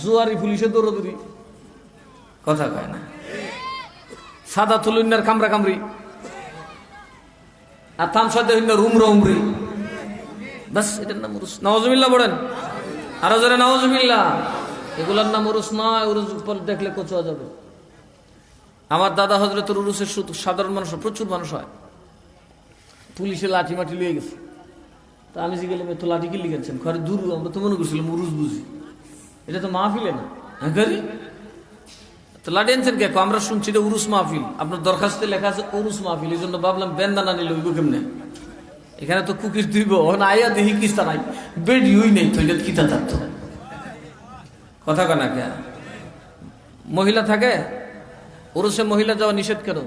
জুয়ারি পুলিশে দৌড়দৌড়ি। কথা কয় না, সাদা তুলুন্নার কামরা কামড়ি, আর তামসাদে উমরা উমরি, বাস এটার নাম উরুস। নাউজুবিল্লাহ বলেন, আরো জোরে নাউজুবিল্লাহ। এগুলার নাম উরুস নয়, উরুস দেখলে কচুয়া যাবে। আমার দাদা হজরতের উরুসের সাধারণ মানুষ, প্রচুর মানুষ হয়, পুলিশে লাঠি মাটি লিয়ে গেছে। তা আমি যে গেলাম, তো লাঠি কি লিখেছেন? ঘরে দূর, আমরা তো মনে করছিলাম উরুস বুঝি, এটা তো মাহফিলে না। হ্যাঁ গাড়ি তো লাঠি আনছেন কে? আমরা শুনছি এটা উরুস মাহফিল, আপনার দরখাস্তে লেখা আছে উরুস মাহফিল। এই জন্য ভাবলাম বেন্দানা নিলে ওইব কেমনে, এখানে তো কুকির দিব আয়া দেখি কিস্তা নাই, বেড ইউই নেই, তো এটা কিতা থাকতো। কথা কানা কে? মহিলা থাকে উরুসে, মহিলা যাওয়া নিষেধ কেন?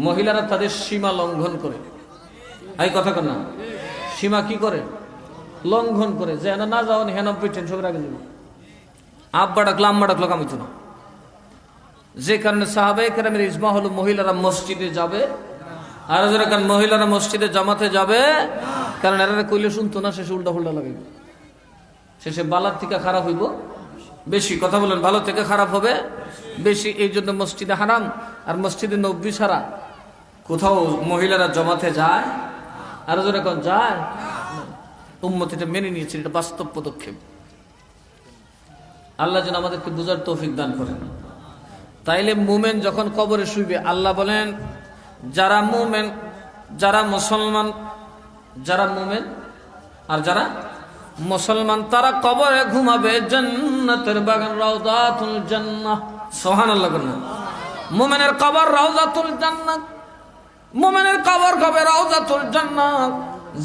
মহিলারা তাদের সীমা লঙ্ঘন করে। এই কথা কানা, সীমা কি করে? লঙ্ঘন করে। যে না যাও হেন পেটেন সব আগে যাব, আব্বা ডাকলো আম্মা ডাকলো কামিত না। যে কারণে সাহাবায়ে কেরামের ইজমা হলো মহিলারা মসজিদে যাবে, আর যারা কারণ মহিলারা মসজিদে জামাতে যাবে, কারণ এরা কইলে শুনতো না, শেষে উল্টা ফুল্টা লাগাইব, শেষে বালার থেকে খারাপ হইব বেশি। কথা বলেন, ভালো থেকে খারাপ হবে বেশি। এই জন্য মসজিদে হারাম। আর মসজিদে নববী ছাড়া কোথাও মহিলারা জমাতে যায়, আর যারা কোন যায়, উম্মত এটা মেনে নিয়েছে, এটা বাস্তব পদক্ষেপ। আল্লাহ যেন আমাদেরকে বুঝার তৌফিক দান করেন। তাইলে মুমেন যখন কবরে শুইবে, আল্লাহ বলেন যারা মুমেন, যারা মুসলমান, যারা মুমেন আর যারা মুসলমান, তারা কবরে ঘুমাবে জান্নাতের বাগান, রাউদাতুল জান্নাহ। সুবহানাল্লাহ বলেন। মুমেনের কবর রাউদাতুল জান্নাহ, মুমেনের কবর হবে রাউদাতুল জান্নাহ।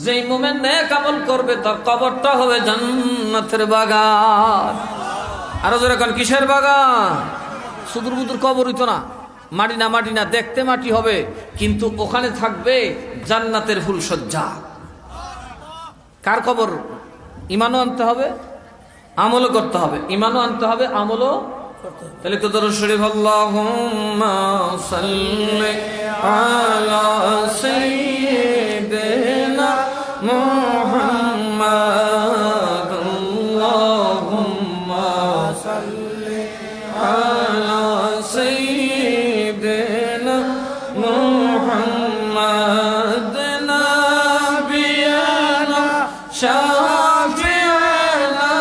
যেই মুমেন নেক আমল করবে, তার কবরটা হবে জান্নাতের বাগান। আরো জোরে কোন কিসের বাগান? সুদূর বুদুর কবর হইতো না, মাটি না, মাটি না, দেখতে মাটি হবে, কিন্তু ওখানে থাকবে জান্নাতের ফুলসজ্জা। কার কবর? ইমানও আনতে হবে, আমলও করতে হবে। ইমানও আনতে হবে, আমলও করতে হবে। তাহলে তো দরুদ শরীফ, আল্লাহুম্মা সাল্লি আলা সাইয়্যিদিনা মুহাম্মাদ, আল্লাহুম্মা সাল্লি আলা সাইয়্যিদিনা মুহাম্মাদ, নাবিয়ানা শাফি'ানা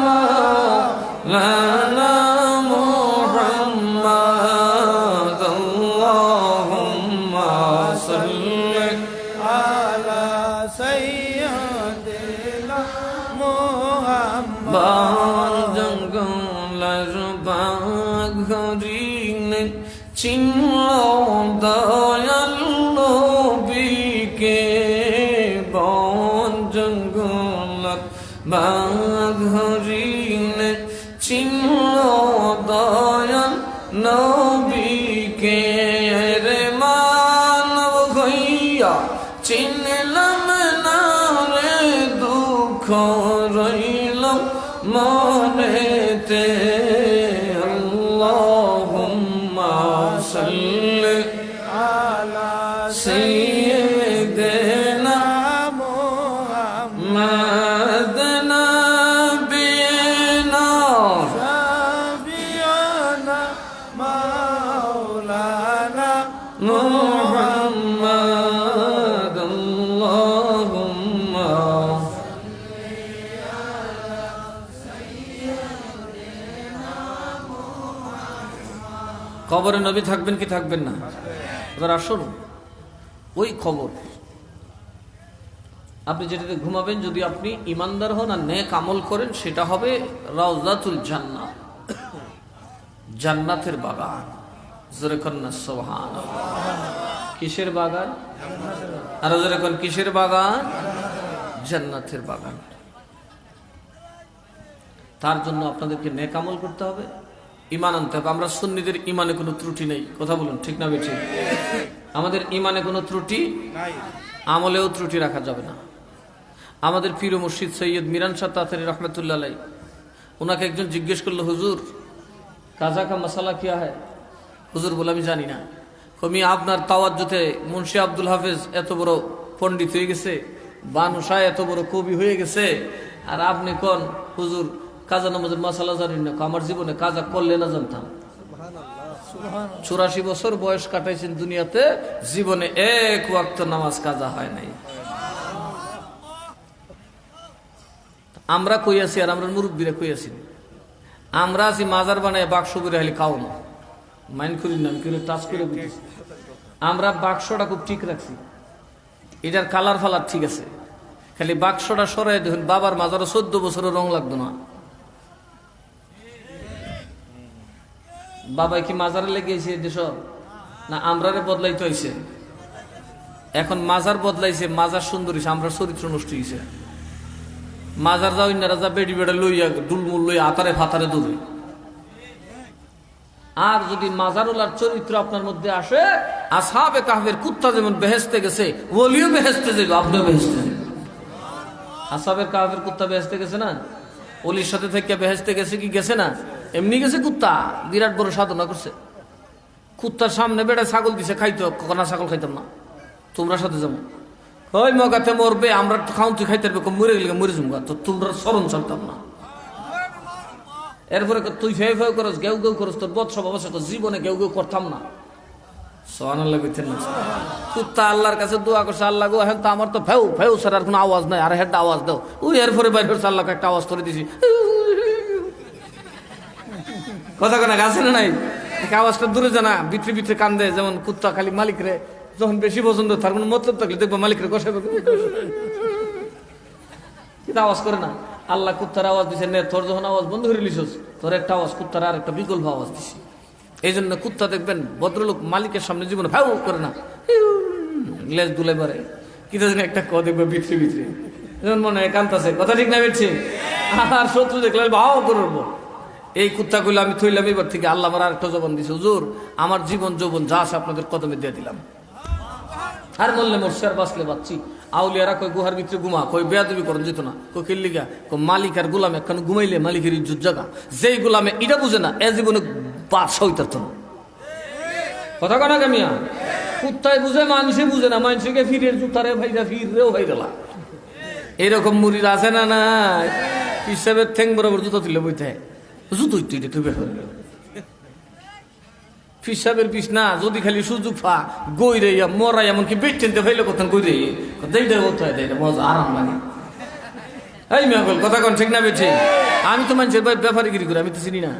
মাওলানা মুহাম্মাদ, আল্লাহুম্মা সাল্লি বন জঙ্গলের বাঘ হরিণ চিনল দয়াল নবীকে, বন জঙ্গলের বাঘ হরিণ চিনল দয়াল নবীকে। রে মানব হইয়া চিনলাম না রে, দুঃখ রইল মনেতে। আল্লাহুম্মা সাল্লি আলা সাইয়্যিদিনা মুহাম্মাদ নাবিয়িনা শাফি'ানা মাওলানা মুহাম্মাদ। আল্লাহুম্মা কবরে নবী থাকবেন কি থাকবেন না? এবার আসুন ওই খবর, আপনি যেটাতে ঘুমাবেন যদি আপনি ইমানদার হন আর নেক আমল করেন, সেটা হবে রাউজাতুল জান্নাহ, জান্নাতের বাগান। জোরে কন্যা সুবহানাল্লাহ। কিসের বাগান? আর জোরে কোন কিসের বাগান? জান্নাতের বাগান। তার জন্য আপনাদেরকে নেক আমল করতে হবে, ইমান আনতে হবে। আমরা সুন্নিদের ইমানে কোনো ত্রুটি নেই, কথা বলুন ঠিক না বেঠিক? আমাদের ইমানে কোনো ত্রুটি নাই, আমলেও ত্রুটি রাখা যাবে না। আমাদের পীর মুর্শিদ সৈয়দ মিরান শাহ তাতারি রহমতুল্লাহ আলাইহি, ওনাকে একজন জিজ্ঞেস করলো, হুজুর কাজা কা মশালা কিয়া হয়? হুজুর বলে আমি জানি না। কমি আপনার তাওয়াজ্জুতে মুন্সি আব্দুল হাফেজ এত বড় পণ্ডিত হয়ে গেছে, বানু শাহ এত বড় কবি হয়ে গেছে, আর আপনি কোন হুজুর কাজা নামাজের মশালা জানেন না? আমার জীবনে কাজা করলে না জানতাম। 84 বছর বয়স কাটাইছেন দুনিয়াতে, জীবনে এক ওয়াক্ত নামাজ কাজা হয় নাই। আমরা কই আছি আর আমরা মুরব্বীরা কই আছি? আমরা আছি মাজার বানায় বাক্স করে হলে খাও না, মাইন্ড করি না, আমি টাচ করে বুঝেছি। আমরা বাক্সটা খুব ঠিক রাখছি, এটার কালার ফালার ঠিক আছে, খালি বাক্সটা সরাই দেখুন। বাবার মাজারও 14 বছরের রং লাগতো না। বাবাই কি মাজারে লেগেছে দেশ না আমরারে বদলাইতে হয়েছে? এখন মাজার বদলাইছে, মাজার সুন্দর হয়েছে, আমরা চরিত্র নষ্ট হয়েছে। মাজার যাও ইন্নারা যা বেড়ি বেড়া লইয়া ডুলমুল লইয়া আতারে ফাতারে দৌড়ে। আর যদি মাজারুলার চরিত্র আপনার মধ্যে আসে, আসহাবে কাহফের কুত্তা যেমন বেহেশতে গেছে, ওলিও বেহেশতে যাবে, আপনিও বেহেশতে যাবেন। আসহাবে কাহফের কুত্তা বেহেশতে গেছে না? ওলির সাথে থেকে বেহেশতে গেছে কি গেছে না? এমনি গেছে কুত্তা, বিরাট বড় সাধনা করছে। কুত্তার সামনে বেড়া ছাগল দিছে, খাইতো, কখনো ছাগল খাইতাম না, তোমরা সাথে যাবো। ওই মগাতে মরবে, আমরা খাও তুই খাইতে পারবে, মরে গেলে মরে যাবো, তো তোমরা স্মরণ চলতাম না। এরপরে তুই ফেয়ে ফেয়ে করস, গেউ গেউ করস, তোর বৎস বাবস জীবনে গেউ গেউ করতাম না। সুবহানাল্লাহ কইতেন না? কুত্তা আল্লাহর কাছে দোয়া করছে, আল্লাহ গো এখন তো আমার তো ফেউ ফেউ ছাড়া আর কোনো আওয়াজ নাই, আর হেডটা আওয়াজ দাও। ওই এরপরে বাইরে করছে, আল্লাহকে একটা আওয়াজ করে দিছি, কথা কোনা গাছে না নাই, আওয়াজটা দূরে জানা, ভিতরে ভিতরে কান্দে। যেমন কুত্তা খালি মালিক রে যখন বেশি পছন্দ, তার কোনো মতলব থাকলে দেখবো মালিক রে কষাবে, কিন্তু আওয়াজ করে না। আল্লাহ কুত্তার আওয়াজ দিছে, নে তোর যখন আওয়াজ বন্ধ করে লিছস, তোর একটা আওয়াজ কুত্তার আর একটা বিকল্প আওয়াজ দিছি। এই জন্য কুত্তা দেখবেন ভদ্রলোক মালিকের সামনে জীবনে ভাউ করে না, লেজ দুলে পারে, কিন্তু একটা ক দেখবে ভিতরে ভিতরে যেমন মনে হয় কান্তাছে, কথা ঠিক না বেরছে। আর শত্রু দেখলে ভাও করবো। এই কুত্তাগুলো আমি থইলাম, এবার থেকে আল্লাহ আমার আর একটা জবান দিছে, হুজুর আমার জীবন যৌবন যা আছে আপনাদের কদমে দিয়ে দিলাম। আর বললে মরছে আর বাঁচলে বাঁচছি। আউলিয়ারা কই গুহার ভিতরে ঘুমা, কই বেয়াদবি করেন যেত না, কই কিল্লিগা, কই মালিক আর গোলাম একখানে ঘুমাইলে মালিকের ইজ্জত জাগা। যেই গোলামে এটা বুঝে না, এ জীবনে বাদশা হইতার না। কথা কনা কামিয়া, কুত্তায় বুঝে, মানুষে বুঝে না, মানুষকে ফিরের জুতারে ভাইরা ফিরেও হয়ে গেল। এইরকম মুড়ির আছে না? না হিসাবের ঠেং বরাবর জুতা তুলে বইতে হয়, জুতোই তুই তুই বের হয়ে গেল। ফিসাবের পিস না, যদি খালি সুযোগ পা গই রে মরা, এমনকি বেট টেনতে ভাইলে কোথাও গই রে মজা আরাম লাগে। এই মেয়ে কথা কন ঠিক না বেঠে? আমি তো মানুষের ব্যাপারীগিরি করি, আমি তো চিনি না।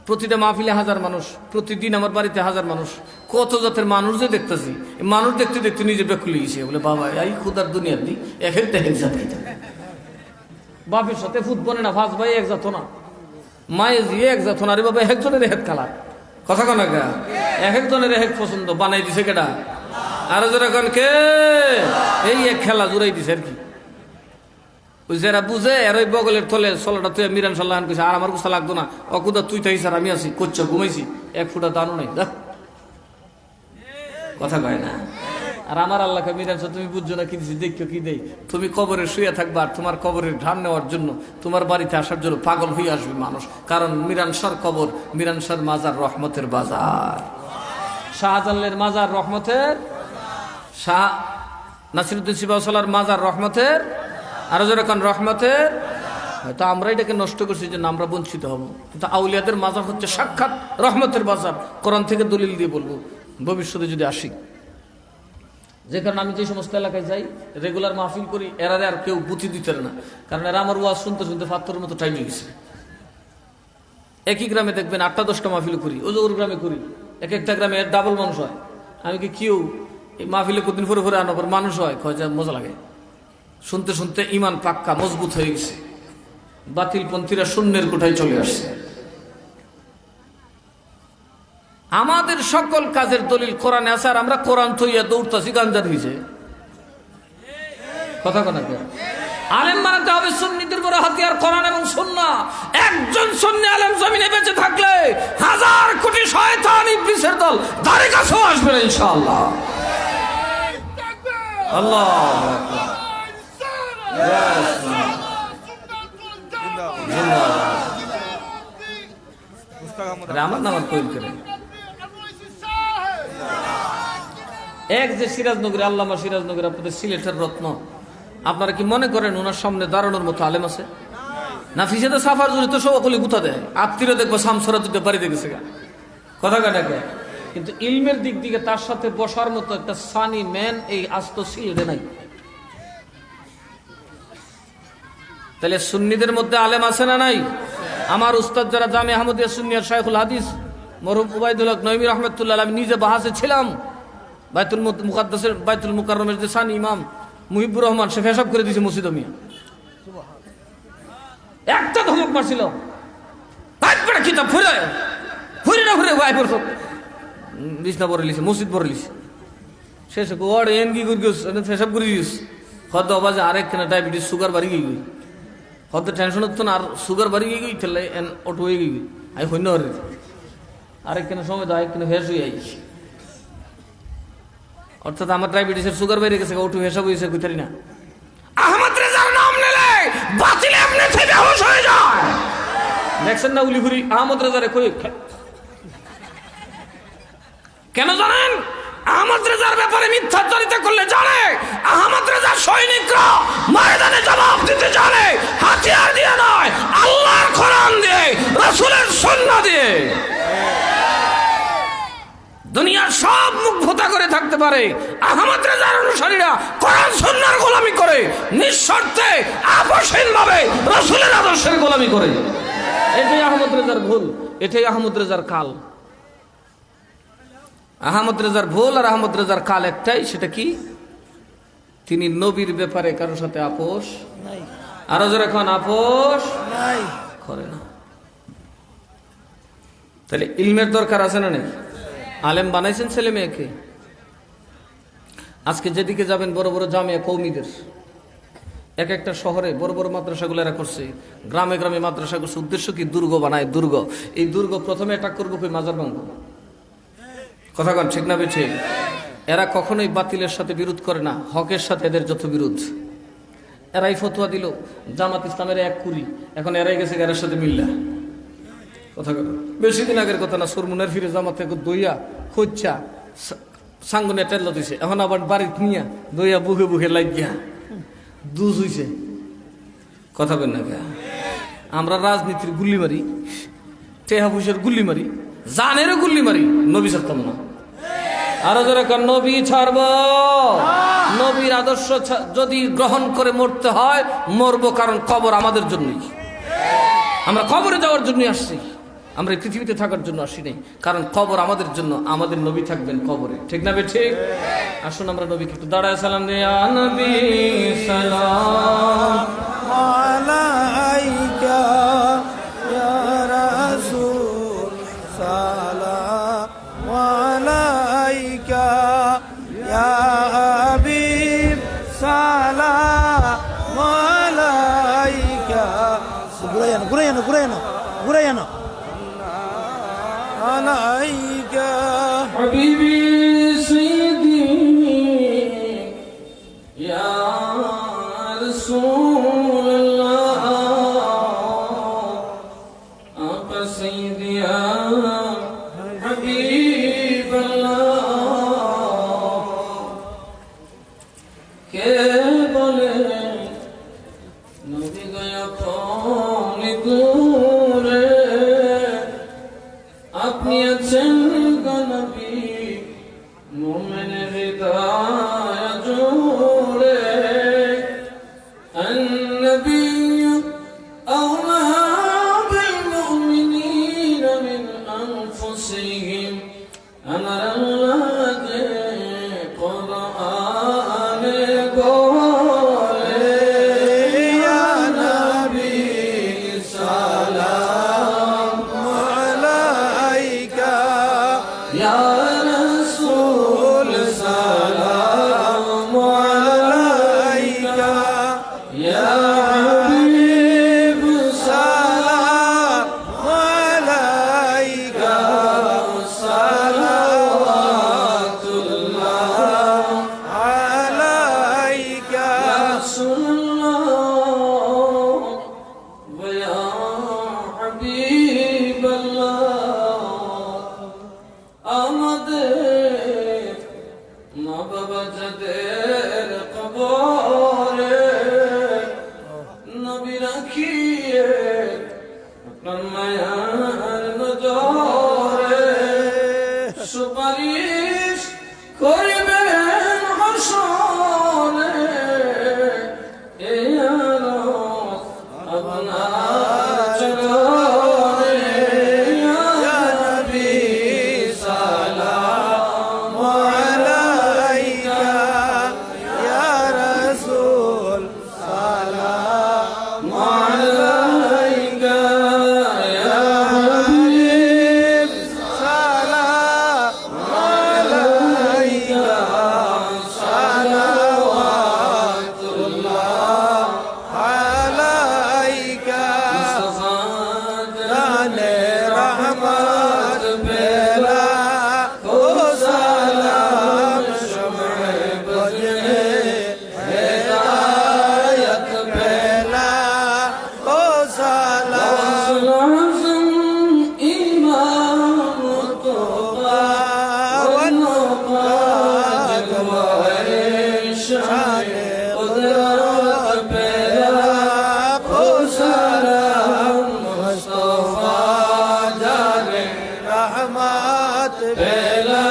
প্রতিটা মাহফিলে 1000 মানুষ, প্রতিদিন আমার বাড়িতে 1000 মানুষ, কত জাতের মানুষ যে দেখতেছি। মানুষ দেখতে দেখতে নিজে বেকুলে গেছে, বলে বাবা এই খুদার দুনিয়ার দিই একের দেখেন জাত। বাপের সাথে ফুট বনে না, ভাজ ভাই এক যাত না, মায়ে জিয়ে এক যাত না, আরে বাবা একজনের হেক খেলা কথা কনা গা, এক একজনের হেক পছন্দ বানাই দিছে কেটা, আরো যারা কন কে এই এক খেলা জুড়াই দিছে আর কি। ওই যারা বুঝে আর ওই বগলের তলে চলাটা তুই মিরান সাল্লাহান কইছে, আর আমার গুছা লাগতো না, অকুদা তুই তাই স্যার আমি আছি, কোচ্ছ ঘুমাইছি, এক ফুটা দানও নাই, দেখ কথা কয় না। আর আমার আল্লাহকে মিরান সাহেব তুমি বুঝছো না কি দিচ্ছি, দেখছো কি দেই, তুমি কবরে শুয়ে থাকবা আর তোমার কবরের ঘ্রাণ নেওয়ার জন্য তোমার বাড়িতে আসার জন্য পাগল হয়ে আসবে মানুষ, কারণ মিরানসার কবর, মিরানসার মাজার রহমতের বাজার, শাহজালালের মাজার রহমতের, শাহ নাসিরুদ্দিন সিবাহসালার মাজার রহমতের, আরো যেরকম রহমতের। হয়তো আমরা এটাকে নষ্ট করছি যে আমরা বঞ্চিত হব, কিন্তু আউলিয়াদের মাজার হচ্ছে সাক্ষাৎ রহমতের বাজার। কোরআন থেকে দলিল দিয়ে বলবো ভবিষ্যতে যদি আসি, যে কারণে আমি যে সমস্ত এলাকায় যাই রেগুলার মাহফিল করি, এরারে আর কেউ বুদ্ধি দিতে না, কারণ এরা আমার ওয়াজ শুনতে শুনতে ফাত্তরের মতো টাইম হয়ে গেছে। একই গ্রামে দেখবেন 8টা-10টা মাহফিল করি, ওর গ্রামে করি, এক একটা গ্রামে ডাবল মানুষ হয়। আমি কি কেউ এই মাহফিলে কদিন পরে পরে আনার পর মানুষ হয়, কয় যা মজা লাগে শুনতে শুনতে, ইমান পাক্কা মজবুত হয়ে গেছে, বাতিলপন্থীরা শূন্যের কোঠায় চলে আসছে। আমাদের সকল কাজের দলিল কোরআনে আছে, আর আমরা কোরআন থইয়া দৌড়তাছি গাঞ্জার হিসে কথা কথা। আলেম বানাতে হবে সুন্নিদের বড় হাতিয়ার কোরআন এবং সুন্নাহ। একজন সুন্নি আলেম জমিনে বেঁচে থাকলে 1000 কোটি শয়তান ইবলিসের দল তার কাছেও আসবে না ইনশাআল্লাহ। আল্লাহু আকবার। আমার নাম কইল করে এক যে সিরাজনগরী, আল্লামা সিরাজনগরী, আপনাদের সিলেটের রত্ন, আপনারা কি মনে করেন ওনার সামনে দাঁড়ানোর মতো আলেম আছে? না ফিসেতে সাফার জুড়ে তো সব অকলি গুতা দেয়, আত্মীয় দেখবো শামসরা দুটো বাড়ি দেখেছে কথা কাটাকে, কিন্তু ইলমের দিক দিকে তার সাথে বসার মতো একটা সানি ম্যান এই আস্ত সিলেটে নাই। তাহলে সুন্নিদের মধ্যে আলেম আছে না নাই? আমার উস্তাদ যারা জামে আহমদিয়া সুন্নিয়ার শাইখুল হাদিস মরহুম উবাইদুল হক নঈমী রাহমাতুল্লাহ, আমি নিজে বাহাসে ছিলাম, বাইতুল মুকাদ্দাসের বাইতুল মুকাররমের যে সানি ইমাম মুহিবুর রহমান, সে ফেসাব করে দিয়েছে মসজিদ মিয়া, একটা ধমক মারছিল, কিতাব ফুরে ফুরে না ফুরে ভাই পড়ছ বিছনা পরে লিছে, মসজিদ পরে লিছে, শেষে ওর এন কি করি ফেসাব করে দিস হদ আবাজে আরেক কেনা ডায়াবেটিস সুগার বাড়ি গিয়ে গই, হদ টেনশন হতো না, আর সুগার বাড়ি গিয়ে গই, তাহলে এন অটো হয়ে গই, আমি হইন আরেক কেনা সময় তো আরেক কেনা ফেস হয়ে আইছি, অর্থাৎ আমার ডায়াবেটিসের সুগার বেড়ে গেছে, ওটু হেসাব হয়েছে কইতারি না। আহমদ রেজার নাম নিলে বাতিল এমনি থেকে বেহুশ হয়ে যায়, দেখছেন না উলিপুরি আহমদ রেজারে কই কেন জানেন? আহমদ রেজার ব্যাপারে মিথ্যাচারিতা করলে জানে আহমদ রেজার সৈনিকরা ময়দানে জবাব দিতে জানে, হাতিয়ার দিয়ে নয়, আল্লাহর কোরআন দিয়ে, রাসূলের সুন্নাহ দিয়ে। দুনিয়ার সব মুখ ভোতা করে থাকতে পারে, আহমদ রেজার অনুসারীরা কোরআন সুন্নাহর গোলামি করে, নিঃশর্তে আপোষহীনভাবে রাসূলের আদর্শের গোলামি করে। এটাই আহমদ রেজার ভুল, এটাই আহমদ রেজার কাল। আহমদ রেজার ভুল আর আহমদ রেজার কাল একটাই, সেটা কি? তিনি নবীর ব্যাপারে কারোর সাথে আপোষ নাই, আরো যারা এখন আপোষ নাই করে না। তাহলে ইলমের দরকার আছে না নেই? আলেম বানাইছেন ছেলে মেয়েকে। আজকে যেদিকে যাবেন বড় বড় জামিয়া কওমীদের, এক একটা শহরে বড় বড় মাদ্রাসাগুলো এরা করছে, গ্রামে গ্রামে মাদ্রাসা করছে, উদ্দেশ্য কি? দুর্গ বানায়, দুর্গ। এই দুর্গ প্রথমে অ্যাটাক করবো কই? মাজার ভাঙবো। কথা কন ঠিক না বেঠিক? এরা কখনোই বাতিলের সাথে বিরোধ করে না, হকের সাথে এদের যত বিরোধ। এরাই ফতোয়া দিল জামাত ইসলামের 1 কুড়ি, এখন এরাই গেছে এর সাথে মিল্লা। কথা কন বেশি দিন আগের কথা না, সুরমুনের ফিরে জামাত থেকে দইয়া খোঁজা সাঙ্গনে টেল্লা দিছে, এখন আবার বাড়িতে নিয়া দইয়া বুকে বুকে লাগিয়া দুজ হইছে। কথা বল না, আমরা রাজনীতির গুল্লি মারি, টেহা পয়সার গুল্লি মারি, জানেরও গুল্লি মারি, নবী ছাড়তাম না। আরো যারা নবী ছাড়ব, নবীর আদর্শ যদি গ্রহণ করে মরতে হয় মরবো, কারণ কবর আমাদের জন্যই। আমরা কবরে যাওয়ার জন্য আসছি, আমরা এই পৃথিবীতে থাকার জন্য আসি নাই, কারণ কবর আমাদের জন্য, আমাদের নবী থাকবেন কবরে। ঠিক না বে ঠিক? আসুন আমরা নবীকে একটু দাঁড়ায় সালাম দিই। নবী সালাম আলাইকা ইয়া রাসূল সালাম আলাইকা ইয়া হাবিব সালাম আলাইকা ঘুরাইয়ানো আলাইকা হাবিবি সাইয়্যিদি ইয়া রাসূলুল্লাহ আপা সাইয়্যিদি ইয়া হাবিবাল্লাহ কে বলে নবী গয়া কোনি দূরে আপনি আছেন গো নবী মুমিনের হৃদয় জুড়ে النبي أولى بالمؤمنين من أنفسهم أمر الله قرآن قوله يا نبي سلام عليك يا رسول سلام عليك يا حبيب سلام عليك صلوات الله عليك يا رسول الله ويا حبيب الله আমাদের মা বাবা যাদের কবরে নবী রাখিয়ে আপনার মায়ার নজরে সুপারিশ করিবেন হাসরে এই আরজ আপনার চরণে ইয়া নবী সালাম عليك يا رسول سلام عليك يا حبيب سلام عليك صلوات الله عليك مصطفى جان رحمت بلا او سلام شمع بجنے هداية بلا او سلام العظم إمام التقى والنقى جوهر الشان قدرة بلا سلام مصطفى جان رحمت بلا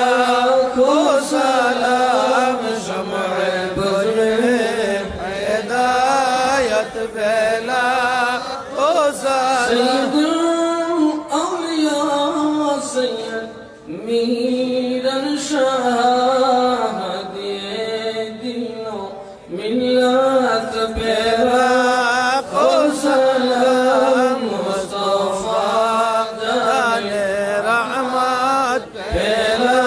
سلام شمع بجنے هدایت بلا او سلام سيد الأولياء سيد ميرا شهادي دينو ملات بلا سلام مصطفى جان داني رحمت بلا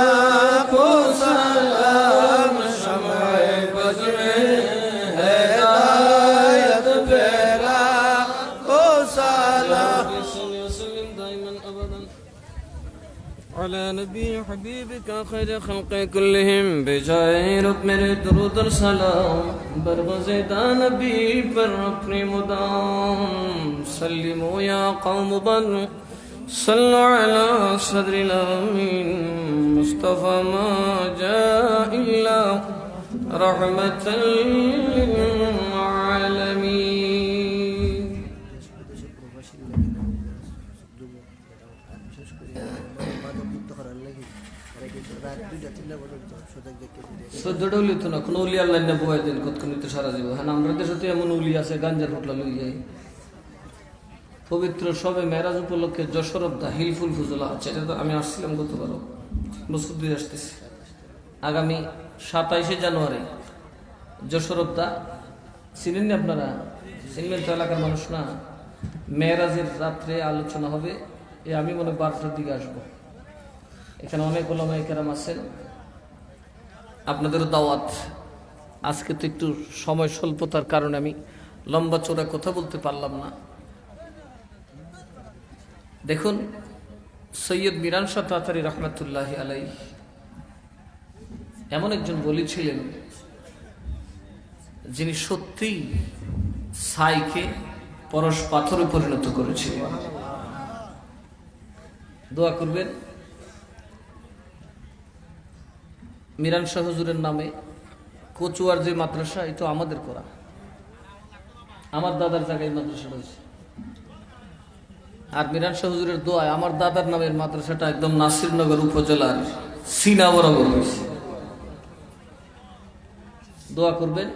سلام شمع بجنے هداية بلا او سلام صل وسلم دائما ابدا على نبي حبيبك خير خلق كلهم بجائے رب میرے درود اور سلام برگزیدہ نبی پر اپنی مدام سلموا یا قوم بر صلوا على صدر الامین مصطفى ما جاء الا رحمة للعالمين চোদ্দটা উলি তো না কোনো উলি আল্লাহ না বয়ে দেন কতক্ষণ তো সারা যাবে হ্যাঁ আমরা দেশে তো এমন উলি আছে গাঞ্জার ফুটলা লই যাই পবিত্র সবে মেরাজ উপলক্ষে যশোরবদা হিলফুল ফুজলা আছে এটা তো আমি আসছিলাম গতবার বছর দুই আসতেছি আগামী 27শে জানুয়ারি যশোরবদা চিনেন না আপনারা চিনবেন তো এলাকার মানুষ না? মেরাজের রাত্রে আলোচনা হবে, আমি মনে হয় 12টার দিকে আসবো। এখানে অনেক ওলামায়ে কেরাম আছেন, আপনাদেরও দাওয়াত। আজকে তো একটু সময় স্বল্পতার কারণে আমি লম্বা চোরা কথা বলতে পারলাম না। দেখুন, সৈয়দ মিরান শাহ তাতারী রহমতুল্লাহি আলাইহি এমন একজন ওলি ছিলেন যিনি সত্যিই ছাইকে পরশ পাথরে পরিণত করেছিলেন। দোয়া করবেন। মিরান শাহ হুজুরের নামে কচুয়ার যে মাদ্রাসা, এটা আমাদের করা, আমার দাদার জায়গায় মাদ্রাসা রয়েছে। আর মিরান শাহ হুজুরের দোয়ায় আমার দাদার নামের মাদ্রাসাটা একদম নাসিরনগর উপজেলার সিনা বরাবর হয়েছে। দোয়া করবেন।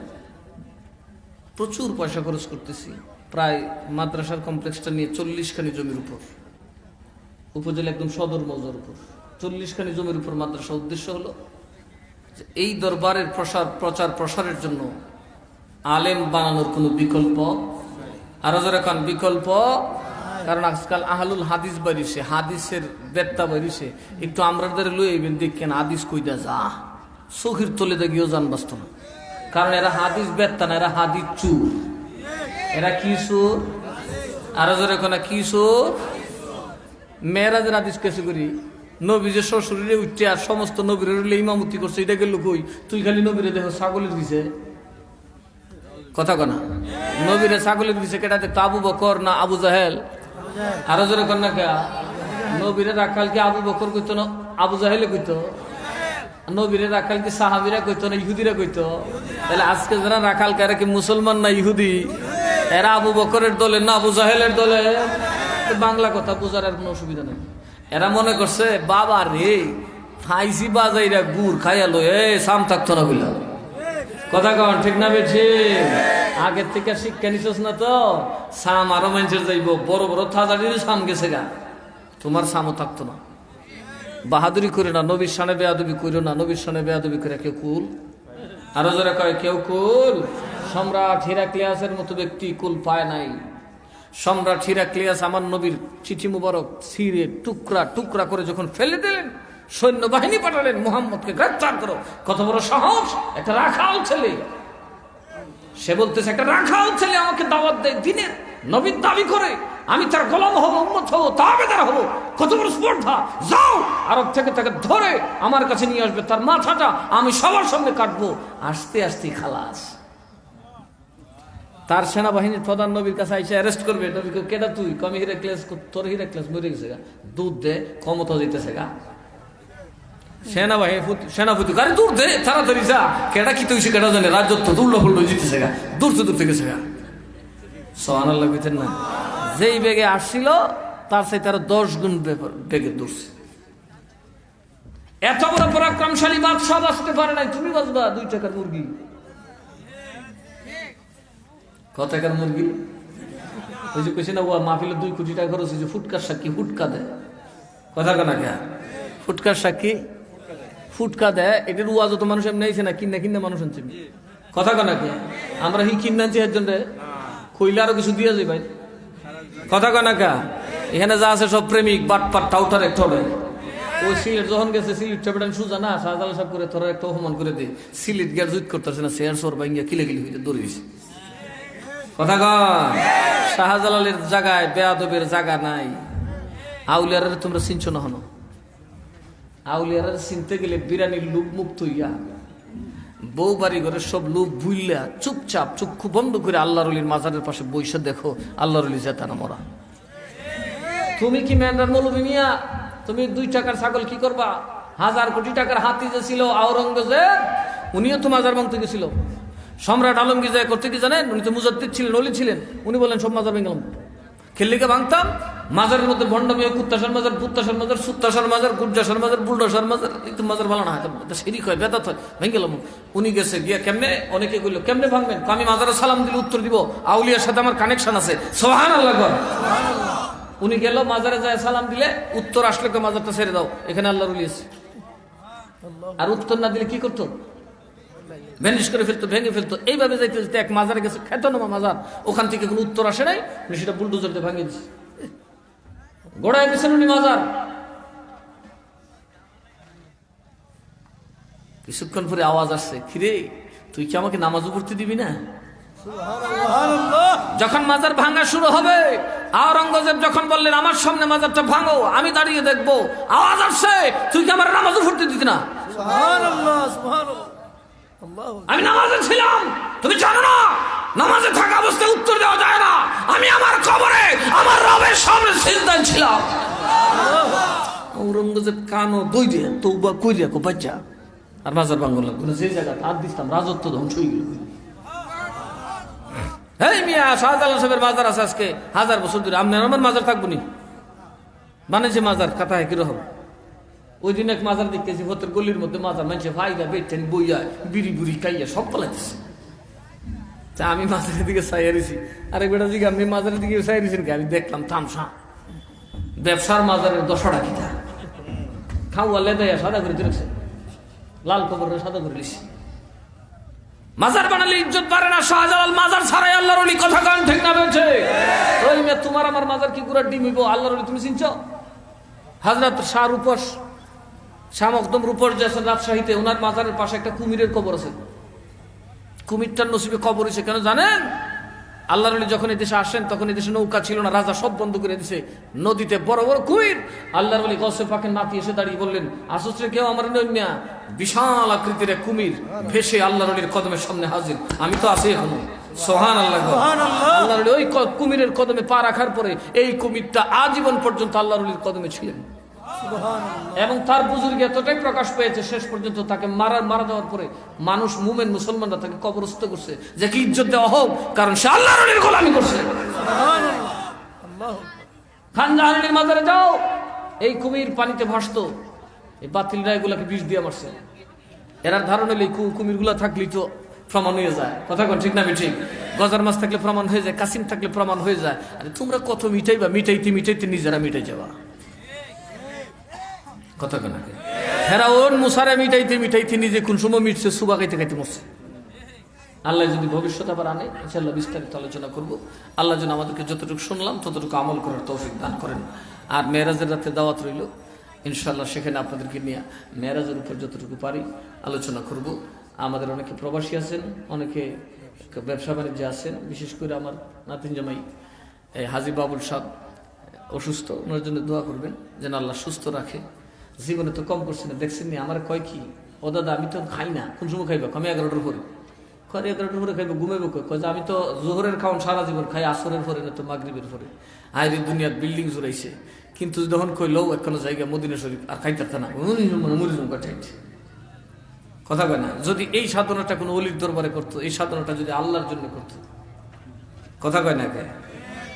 প্রচুর পয়সা খরচ করতেছি, প্রায় মাদ্রাসার কমপ্লেক্সটা নিয়ে 40খানি জমির উপর, উপজেলা একদম সদর মৌজার উপর 40খানি জমির উপর মাদ্রাসা। উদ্দেশ্য হলো যে এই দরবারের প্রচার প্রসারের জন্য আলেম বানানোর কোনো বিকল্প, আরো যারা কান বিকল্প, কারণ আজকাল আহলুল হাদিস বাড়িছে, হাদিসের বেত্তা বাড়িছে, একটু আমরাদের লইবেন দেখেন হাদিস কইদা যা চোখের তলে গিয়েও জান বাঁচত না। কারণ এরা হাদিস বেত্তা না, এরা হাদিস চুর। এরা কি চোর? আরো যারা কোন কি চোর? মেয়েরাজের হাদিস কেসে করি, নবী যে শ্বশুরে উঠছে আর সমস্ত নবীর ইমামতি করছে, এটা গেল কই? তুই খালি নবীরে দেখো ছাগলের দিছে, কথা কনা নবীরে ছাগলের দিছে কেটা দেখতো? আবু বকর না আবু জাহেল? আরো জোরে কর না কে? নবীরে রাখাল কি আবু বকর কইতো না আবু জাহেলে কইতো? নবীরে রাখাল কি সাহাবিরা কইতো না ইহুদিরা কইতো? তাহলে আজকে যারা রাখাল কারা কি মুসলমান না ইহুদি? এরা আবু বকরের দলে না আবু জাহেলের দলে? বাংলা কথা বোঝার আর কোনো অসুবিধা নেই। এরা মনে করছে বাবা রে ফাইসি বাজাইরা গুড় খাইয়ালো, সাম থাকতো না বললাম, কথা কন ঠিক না বেঠি? আগের থেকে শিক্ষা নিছস না তো? সাম আরো মানুষের যাইব, বড় বড় থাজারির সাম গেছে গা, তোমার সামও থাকতো না। বাহাদুরি করে না, নবীর সানে বেয়াদবি করো না, নবীর সানে বেয়াদবি করে কেউ কুল? আরো যারা কয় কেউ কুল? সম্রাট হিরাক্লিয়াসের মতো ব্যক্তি কুল পায় নাই। সম্রাট হিরাক্লিয়াস আমার নবীর চিঠি মুবারক ছিঁড়ে টুকরা টুকরা করে যখন ফেলে দিলেন, সৈন্যবাহিনী পাঠালেন মুহাম্মদকে গ্রেফতার করো। কত বড় সাহস! একটা রাখাল ছেলে, সে বলতেছে একটা রাখাল ছেলে আমাকে দাওয়াত দেয় দিনের, নবীর দাবি করে, আমি তার গোলাম হবো, উম্মত হবো, তাবেদার হবো। কত বড় স্পর্ধা! যাও আরব থেকে তাকে ধরে আমার কাছে নিয়ে আসবে, তার মাথাটা আমি সবার সামনে কাটবো। আস্তে আস্তে খালাস। তার সেনাবাহিনীর প্রধান নবীর কাছে আইসে অ্যারেস্ট করবে। নবীকে কেডা তুই? কমি হিরাক্লিয়াস। তোর হিরাক্লিয়াস মরে গেছে গা, দুধ দে, ক্ষমতা দিতেছে গা। সেনাপতি আরে দূর দে, তাড়াতাড়ি যা। কেডা কি তুই কেডা জানে? রাজত্ব দুর্ল ফুল্ল জিতেছে গা, দূরতে গেছে গা। সুবহানাল্লাহ কইতেন না? যেই বেগে আসছিল তার সাথে আরো 10 গুণ বেগে দৌড়ছে। এত বড় পরাক্রমশালী বাদশাহ বাঁচতে পারে নাই, তুমি বাঁচবা 2 টাকার মুরগি। কত টাকার মুরগি? ওই যে কইছে না ও মাহফিলে 2 কোটি টাকা খরচ হয়েছে, ফুটকার সাক্ষী ফুটকা দেয়, কথা কেনা কে? ফুটকার সাক্ষী ফুটকা দেয়। এটার ওয়াজ তো মানুষ এমনি আইছে না, কিনা মানুষ আনছে, কথা কেনা কে? আমরা হি কিনে আনছি এর জন্য, কইলে আরো কিছু দিয়ে যাই ভাই, কথা কেনা কা? এখানে যা আছে সব প্রেমিক বাটপাট টাউটার একটা হবে। ওই সিলেট যখন গেছে, সিলেট চাপেটান সুজা না, শাহজালাল সাহেব করে তোরা একটা অপমান করে দে। সিলেট গিয়ে জুত করতেছে না, শেয়ার সর ভাঙ্গিয়া কিলাকিলি হইতে দৌড়ে গেছে, কথা কন? শাহজালালের জায়গায় বেয়াদবের জায়গা নাই। আউলিয়ারা তোমরা চিনছো না? হনো আউলিয়ারা চিনতে গেলে বিরানির লুপ মুক্ত হইয়া বউ বাড়ি ঘরের সব লুপ ভুইলা চুপচাপ চক্ষু বন্ধ করে আল্লাহর ওলির মাজারের পাশে বইসা দেখো আল্লাহর ওলি জেতানা মরা। তুমি কি মেন্ডার মৌলবী মিয়া? তুমি 2 টাকার ছাগল কি করবা? 1000 কোটি টাকার হাতি যে ছিল আওরঙ্গজেব, উনিও তো মাজার ভাঙতে গেছিল। সম্রাট আলমগীর যায় করতে কি জানেন? উনি তো মুজাদ্দিদ ছিলেন, ওলি ছিলেন। উনি বলেন সব মাজার ভেঙে গেলাম, খেললিকে ভাঙতাম। মাজারের মধ্যে ভণ্ডামি, কুত্তাসার মাজার, পুত্তাসার মাজার, সুত্তাসার মাজার, গুজ্জাসার মাজার, বুলডাসার মাজার, একটু মাজার ভালো না হয়, শিরিক হয়, বেদাত হয়, ভেঙে গেলাম। উনি গেছে গিয়া কেমনে, অনেকে কইল কেমনে ভাঙবেন? আমি মাজারে সালাম দিলে উত্তর দিব, আউলিয়ার সাথে আমার কানেকশন আছে, সুবহানাল্লাহ কর। উনি গেল মাজারে যায় সালাম দিলে, উত্তর আসলে মাজারটা ছেড়ে দাও, এখানে আল্লাহর ওলি আছে। আর উত্তর না দিলে কি করতো? ভ্যানিশ করে ফেলতো, ভেঙে ফেলতো। এইভাবে যাইতে যেতে এক মাজারে গেছে, খ্যাতনামা মাজার, ওখান থেকে কোনো উত্তর আসে নাই, উনি সেটা বুলডোজার দিয়ে ভাঙিয়ে দিচ্ছে, গোড়ায় দিচ্ছেন উনি মাজার। কিছুক্ষণ পরে আওয়াজ আসছে, কিরে তুই কি আমাকে নামাজও পড়তে দিবি না? যখন মাজার ভাঙা শুরু হবে, আওরঙ্গজেব যখন বললেন আমার সামনে মাজারটা ভাঙো, আমি দাঁড়িয়ে দেখবো, আওয়াজ আসছে, তুই কি আমার নামাজও পড়তে দিতি না? আমি নামাজে ছিলাম, তুমি জানো না নামাজে থাকা অবস্থায় উত্তর দেওয়া যায় না। আমি আমার কবরে আমার রবের সামনে সিজদায় ছিলাম। আওরঙ্গজেব কানো দইরে তওবা কইরা কো বাচ্চা আর মাজার ভাঙল না, যে জায়গা হাত দিতাম রাজত্ব ধ্বংস হয়ে গেল। এই মিয়া, শাহজালাল সাহেবের মাজার আছে আজকে 1000 বছর ধরে, আপনার আমার মাজার থাকবো নি? বানিয়েছে মাজার কাতায় কিরকম। ওই দিন এক মাজার দেখতেছি, ভোতের গলির মধ্যে মাজার, মানুষে ভাইয়া বেটেন বইয়া বিড়ি বুড়ি খাইয়া সব পালাইতেছে। তা আমি মাজারের দিকে চাইয়ারিছি, আরেক বেটা দিকে আপনি মাজারের দিকে চাইয়ারিছেন কি? আমি দেখলাম থামসা ব্যবসার মাজারের 10টা কিতা খাওয়া লেদাইয়া সাদা করে দিয়েছে, লাল কবরের সাদা করে দিয়েছে। মাজার বানালে ইজ্জত পারে না। শাহজালাল মাজার ছাড়াই আল্লাহর ওলি, কথা কান ঠিক না বেছে? ওই মেয়ে, তোমার আমার মাজার কি করে ডিমিব? আল্লাহর ওলি তুমি চিনছ? হযরত শাহ রূপস, শাহ মখদুম রূপস যে আছেন রাজশাহীতে, ওনার মাজারের পাশে একটা কুমিরের কবর আছে। কুমিরটার নসিবে কবর হয়েছে কেন জানেন? আল্লাহর ওলি যখন এদেশে আসেন তখন এদেশে নৌকা ছিল না, রাজা সব বন্ধ করে দিছে, নদীতে বড় বড় কুমির। আল্লাহর ওলি গৌসে পাকের নাতি এসে দাঁড়িয়ে বললেন, আসলে কেউ আমার নৈন্যা? বিশাল আকৃতির এক কুমির ভেসে আল্লাহর ওলির কদমের সামনে হাজির। আমি তো আছি এখনো, সুবহানাল্লাহ। আল্লাহর ওলি ওই কুমিরের কদমে পা রাখার পরে এই কুমিরটা আজীবন পর্যন্ত আল্লাহর ওলির কদমে ছিলেন, এবং তার বুজুর্গ এতটাই প্রকাশ পেয়েছে, শেষ পর্যন্ত তাকে মারা যাওয়ার পরে মানুষ, মুমেন মুসলমানরা তাকে কবরস্থ করছে, যে কি ইজ্জত দেওয়া হোক, কারণ সে আল্লাহর ওলির গোলামি করছে। খান জাহানের মাজারে যাও, এই কুমির পানিতে ভাসতো, এই বাতিলরা এগুলাকে বিষ দিয়ে মারছে। এরা ধারণা হলে কুমির গুলা থাকলেই তো প্রমাণ হয়ে যায়, কথা কন ঠিক না? ঠিক। গজার মাছ থাকলে প্রমাণ হয়ে যায়, কাসিম থাকলে প্রমাণ হয়ে যায়। আরে তোমরা কত মিটাইবা, মিটাইতে মিটাইতে নিজেরা মিটাই যাবা, কথা কেন? ফেরাউন মুসারে মিটাইতে মিটাইতে নিজে কোন সময় মিটছে, সুবা খাইতে খাইতে মরছে। আল্লাহ যদি ভবিষ্যৎ আবার আনে, ইনশাআল্লাহ বিস্তারিত আলোচনা করব। আল্লাহ যেন আমাদেরকে যতটুকু শুনলাম ততটুকু আমল করার তৌফিক দান করেন। আর মেরাজের রাতে দাওয়াত রইল ইনশাআল্লাহ, সেখানে আপনাদেরকে নিয়ে মেরাজের উপর যতটুকু পারি আলোচনা করব। আমাদের অনেকে প্রবাসী আছেন, অনেকে ব্যবসা বাণিজ্যে আছেন, বিশেষ করে আমার নাতিন জামাই হাজী বাবুল সাহেব অসুস্থ, ওনার জন্য দোয়া করবেন যেন আল্লাহ সুস্থ রাখে। জীবনে তো কম করছে না, দেখছেন নি আমার কয় কি, ও দাদা আমি তো খাই না, কোন সময় খাইবা? আমি 11টার পরে। 11টার পরে খাইবো, ঘুমাইবো কয়? আমি তো জোহরের খাওয়ান সারা জীবন খাই, আসরের পরে না তো মাগরিবের পরে। আইরে দুনিয়ার বিল্ডিং জুড়াইছে, কিন্তু যখন কইলো এখনো জায়গা মদিনা শরীফ আর খাইতে না, কথা কয় না? যদি এই সাধনাটা কোনো অলির দরবারে করতো, এই সাধনাটা যদি আল্লাহর জন্য করতো, কথা কয় না কে,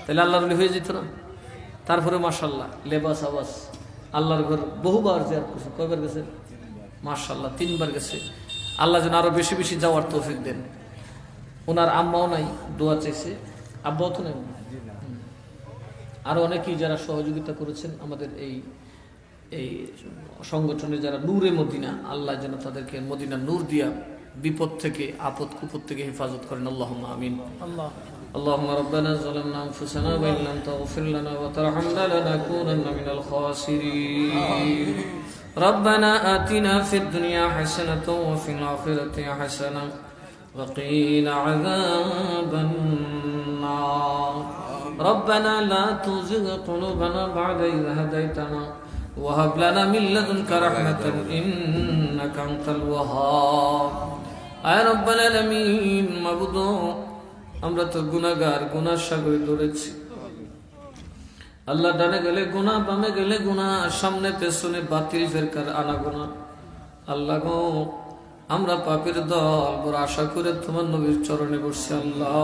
তাহলে আল্লাহর অলি হয়ে যেত না? তারপরে মাশাআল্লাহ লেবাস আবাস আল্লাহর ঘর বহুবার জিয়ারত করছে। কয়বার গেছে? মাশাআল্লাহ 3বার গেছে। আল্লাহ যেন আরো বেশি বেশি যাওয়ার তৌফিক দেন। ওনার আম্মাও নাই, দোয়া চাইছে, আব্বাও তো নাই। আরো অনেকেই যারা সহযোগিতা করেছেন আমাদের এই সংগঠনে, যারা নূরে মদিনা, আল্লাহ যেন তাদেরকে মদিনা নূর দিয়া বিপদ থেকে, আপদ কুপদ থেকে হেফাজত করেন। আল্লাহুম্মা আমিন। اللهم ربنا ظلمنا أنفسنا وإن لم تغفر لنا وترحمنا لنكونن من الخاسرين. ربنا آتنا في الدنيا حسنة وفي الآخرة حسنة وقنا عذاب النار. ربنا لا تزغ قلوبنا بعد إذ هديتنا وهب لنا من لدنك رحمة إنك أنت الوهاب. يا رب العالمين معبود আমরা তো গুনাহগার, গুনার সাগরে দৌড়েছি আল্লাহ। ডানে গেলে গুনাহ, বামে গেলে গুনাহ, সামনে পেছনে বাতিল ফেরকার আনাগোনা। আল্লাহ গো, আমরা পাপের দল, বড় আশা করে তোমার নবীর চরণে বসছি। আল্লাহ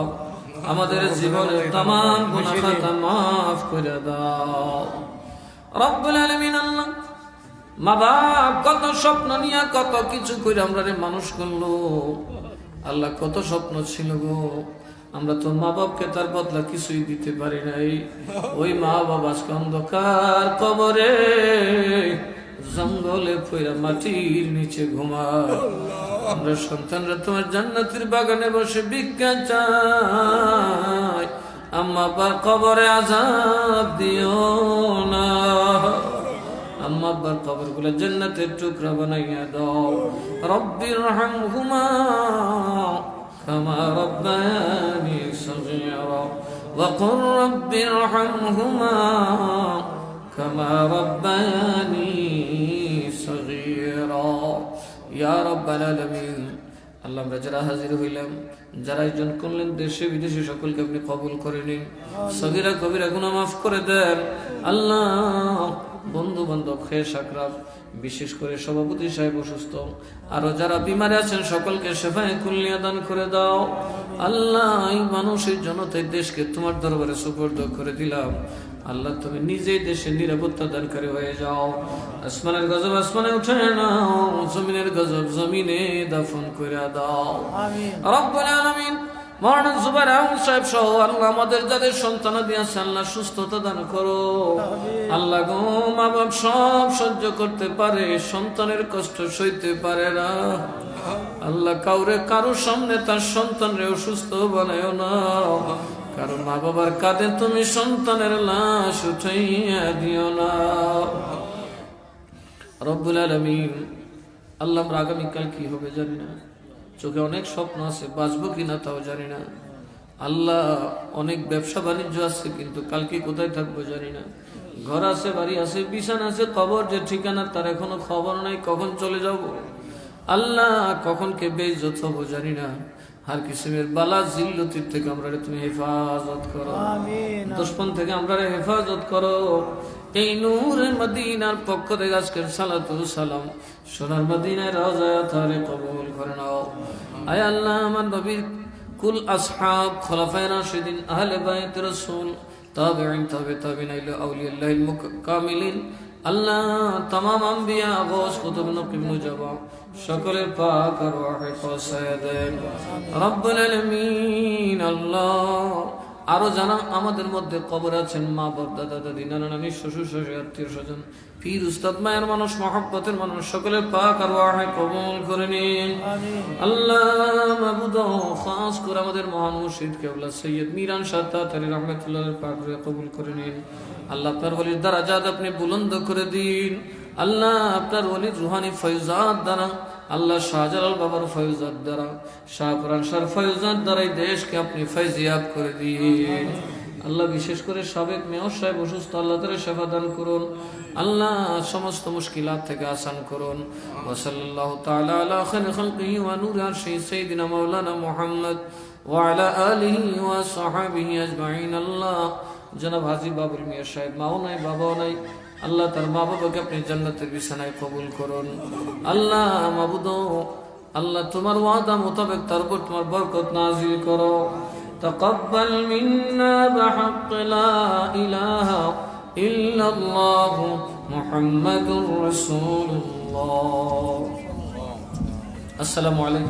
আমাদের জীবনের তামাম গুনাহ খাতা মাফ করে দাও রব্বুল আলামিন। আল্লাহ মা বাপ কত স্বপ্ন নিয়ে কত কিছু করে আমরা মানুষ করলো। আল্লাহ কত স্বপ্ন ছিল গো, আমরা তো মা বাপকে তার বদলা কিছুই দিতে পারি নাই। ওই মা বাবা আজকে অন্ধকার কবরে, জঙ্গলে পইরা মাটির নিচে ঘুমায়। আমরা সন্তানরা তোমার জান্নাতের বাগানে বসে ভিক্ষা চাই, আম্মা আব্বার কবরে আযাব দিও না। আম্মা আব্বার কবর গুলো জান্নাতের টুকরা বানাইয়া দাও। রব্বিরহামহুমা কামা রব্বায়ানি সগীরা ওয়া কুর রব্বিরহামহুমা কামা রব্বায়ানি সগীরা ইয়া রাব্বাল আলামিন। আল্লাহ, আমরা যারা হাজির হইলাম, যারা আয়োজন করলেন, দেশে বিদেশে সকলকে আপনি কবুল করে নিন। সগীরা কবিরা গুনাহ মাফ করে দেন। আল্লাহ, বন্ধু বান্ধব, খেয়ে সাকরাত, বিশেষ করে সভাপতি সাহেব অসুস্থ, আরো যারা বিমারে আছেন সকলকে শেফায়ে কুল্লিয়া দান করে দাও। আল্লাহ, এই মানুষের জনতার দেশকে তোমার দরবারে সুপর্দ করে দিলাম। আল্লাহ, তুমি নিজেই দেশের নিরাপত্তা দানকারী হয়ে যাও। আসমানের গজব আসমানে উঠে নাও, জমিনের গজব জমিনে দাফন করে দাও। রব্বুল আলামিন, মওলানা জুবাইর আহমদ সাহেব সহ আল্লাহ আমাদের যাদের সন্তানাদি আছে আল্লাহ সুস্থতা দান করো। আল্লাহ গো, মা বাপ সব সহ্য করতে পারে, সন্তানের কষ্ট সইতে পারে না। আল্লাহ, কারো সামনে তার সন্তানরে অসুস্থ বানায়ও না। কারণ মা বাবার কাঁধে তুমি সন্তানের লাশ উঠাইয়া দিও না। রব্বুল আলামিন, আল্লাহ, আমরা আগামীকাল কি হবে জানি না, চোখে অনেক স্বপ্ন আছে, বাঁচবো কিনা তাও জানি না। আল্লাহ, অনেক ব্যবসা বাণিজ্য আছে, কিন্তু কালকে কোথায় থাকবো জানি না। ঘর আছে, বাড়ি আছে, বিছানা আছে, কবর যে ঠিকানা তার এখনো খবর নাই, কখন চলে যাব। আল্লাহ, কখন কে বেইজ্জত হবো জানি না। হার কিসিমের বালা জিল্লতির থেকে আমরা তুমি হেফাজত করো, দুশমন থেকে আমরা হেফাজত করো। এই নূরে মদিনার পক্ষ থেকে আজকের সালাতু সালাম সোনার মদিনার রওজায় তারে কবুল করে নাও। আয় আল্লাহ, আমার নবীর কুল আসহাব, খোলাফায়ে রাশিদিন, আহলে বাইত রাসূল, তাবিঈন, তাবিঈন, আউলিয়াল্লাহিল মুকামিলিন, আল্লাহ, तमाम আম্বিয়া, গৌস, কুতুব, নকিব, মুজাবা সকলের পাক আরওয়াহে পৌঁছায় দেন রব্বুল আলামিন। আল্লাহ, আরো যারা আমাদের মধ্যে কবর আছেন, মা বাপ, দাদা দাদি, নানা নানি, শ্বশুর শাশুড়ি, আত্মীয় স্বজন, পীর উস্তাদ, মায়ের মানুষ, মহব্বতের মানুষ সকলের পাক আরওয়াহে কবুল করে নিন। আল্লাহ মাবুদ, খাস করে আমাদের মহান মুর্শিদ কিবলা সৈয়দ মিরান শাহ তাতারী রাহমাতুল্লাহ পাক কবুল করে নিন। আল্লাহ, আপনার ওলির দারাজাত আপনি বুলন্দ করে দিন। আল্লাহ, আপনার ওলির রুহানি ফয়জাত দ্বারা, আল্লাহ, শাহজালাল বাবার ফয়জাত দ্বারা, শাহপুরান শাহর ফয়জাত দ্বারা এই দেশকে আপনি ফয়জিয়াত করে দিন। আল্লাহ, বিশেষ করে সাবেক মেয়র সাহেব অসুস্থ, আল্লাহ তারে সেবা দান করুন। আল্লাহ, সমস্ত মুশকিলাত থেকে আসান করুন। ওয়া সাল্লাল্লাহু তাআলা আলা খায়রি খালকিহি ওয়া নূরি আরশিহি সাইয়্যিদিনা মাওলানা মুহাম্মদ ওয়া আলা আলিহি ওয়া সাহবিহি আজমাইন। আল্লাহ, জনাব হাজী বাবুল মিয়া সাহেব, মাও নাই বাবাও নাই, আল্লাহ, তার মা বাবাকে আপনি জান্নাতের বিছানায় কবুল করুন। আল্লাহ মাবুদ, আল্লাহ, তোমার ওয়াদা মোতাবেক তার উপর তোমার বরকত নাযিল করো। তাকাব্বাল মিন্না বিহাক্কি লা ইলাহা ইল্লাল্লাহ মুহাম্মাদুর রাসূলুল্লাহ। আসসালামু আলাইকুম।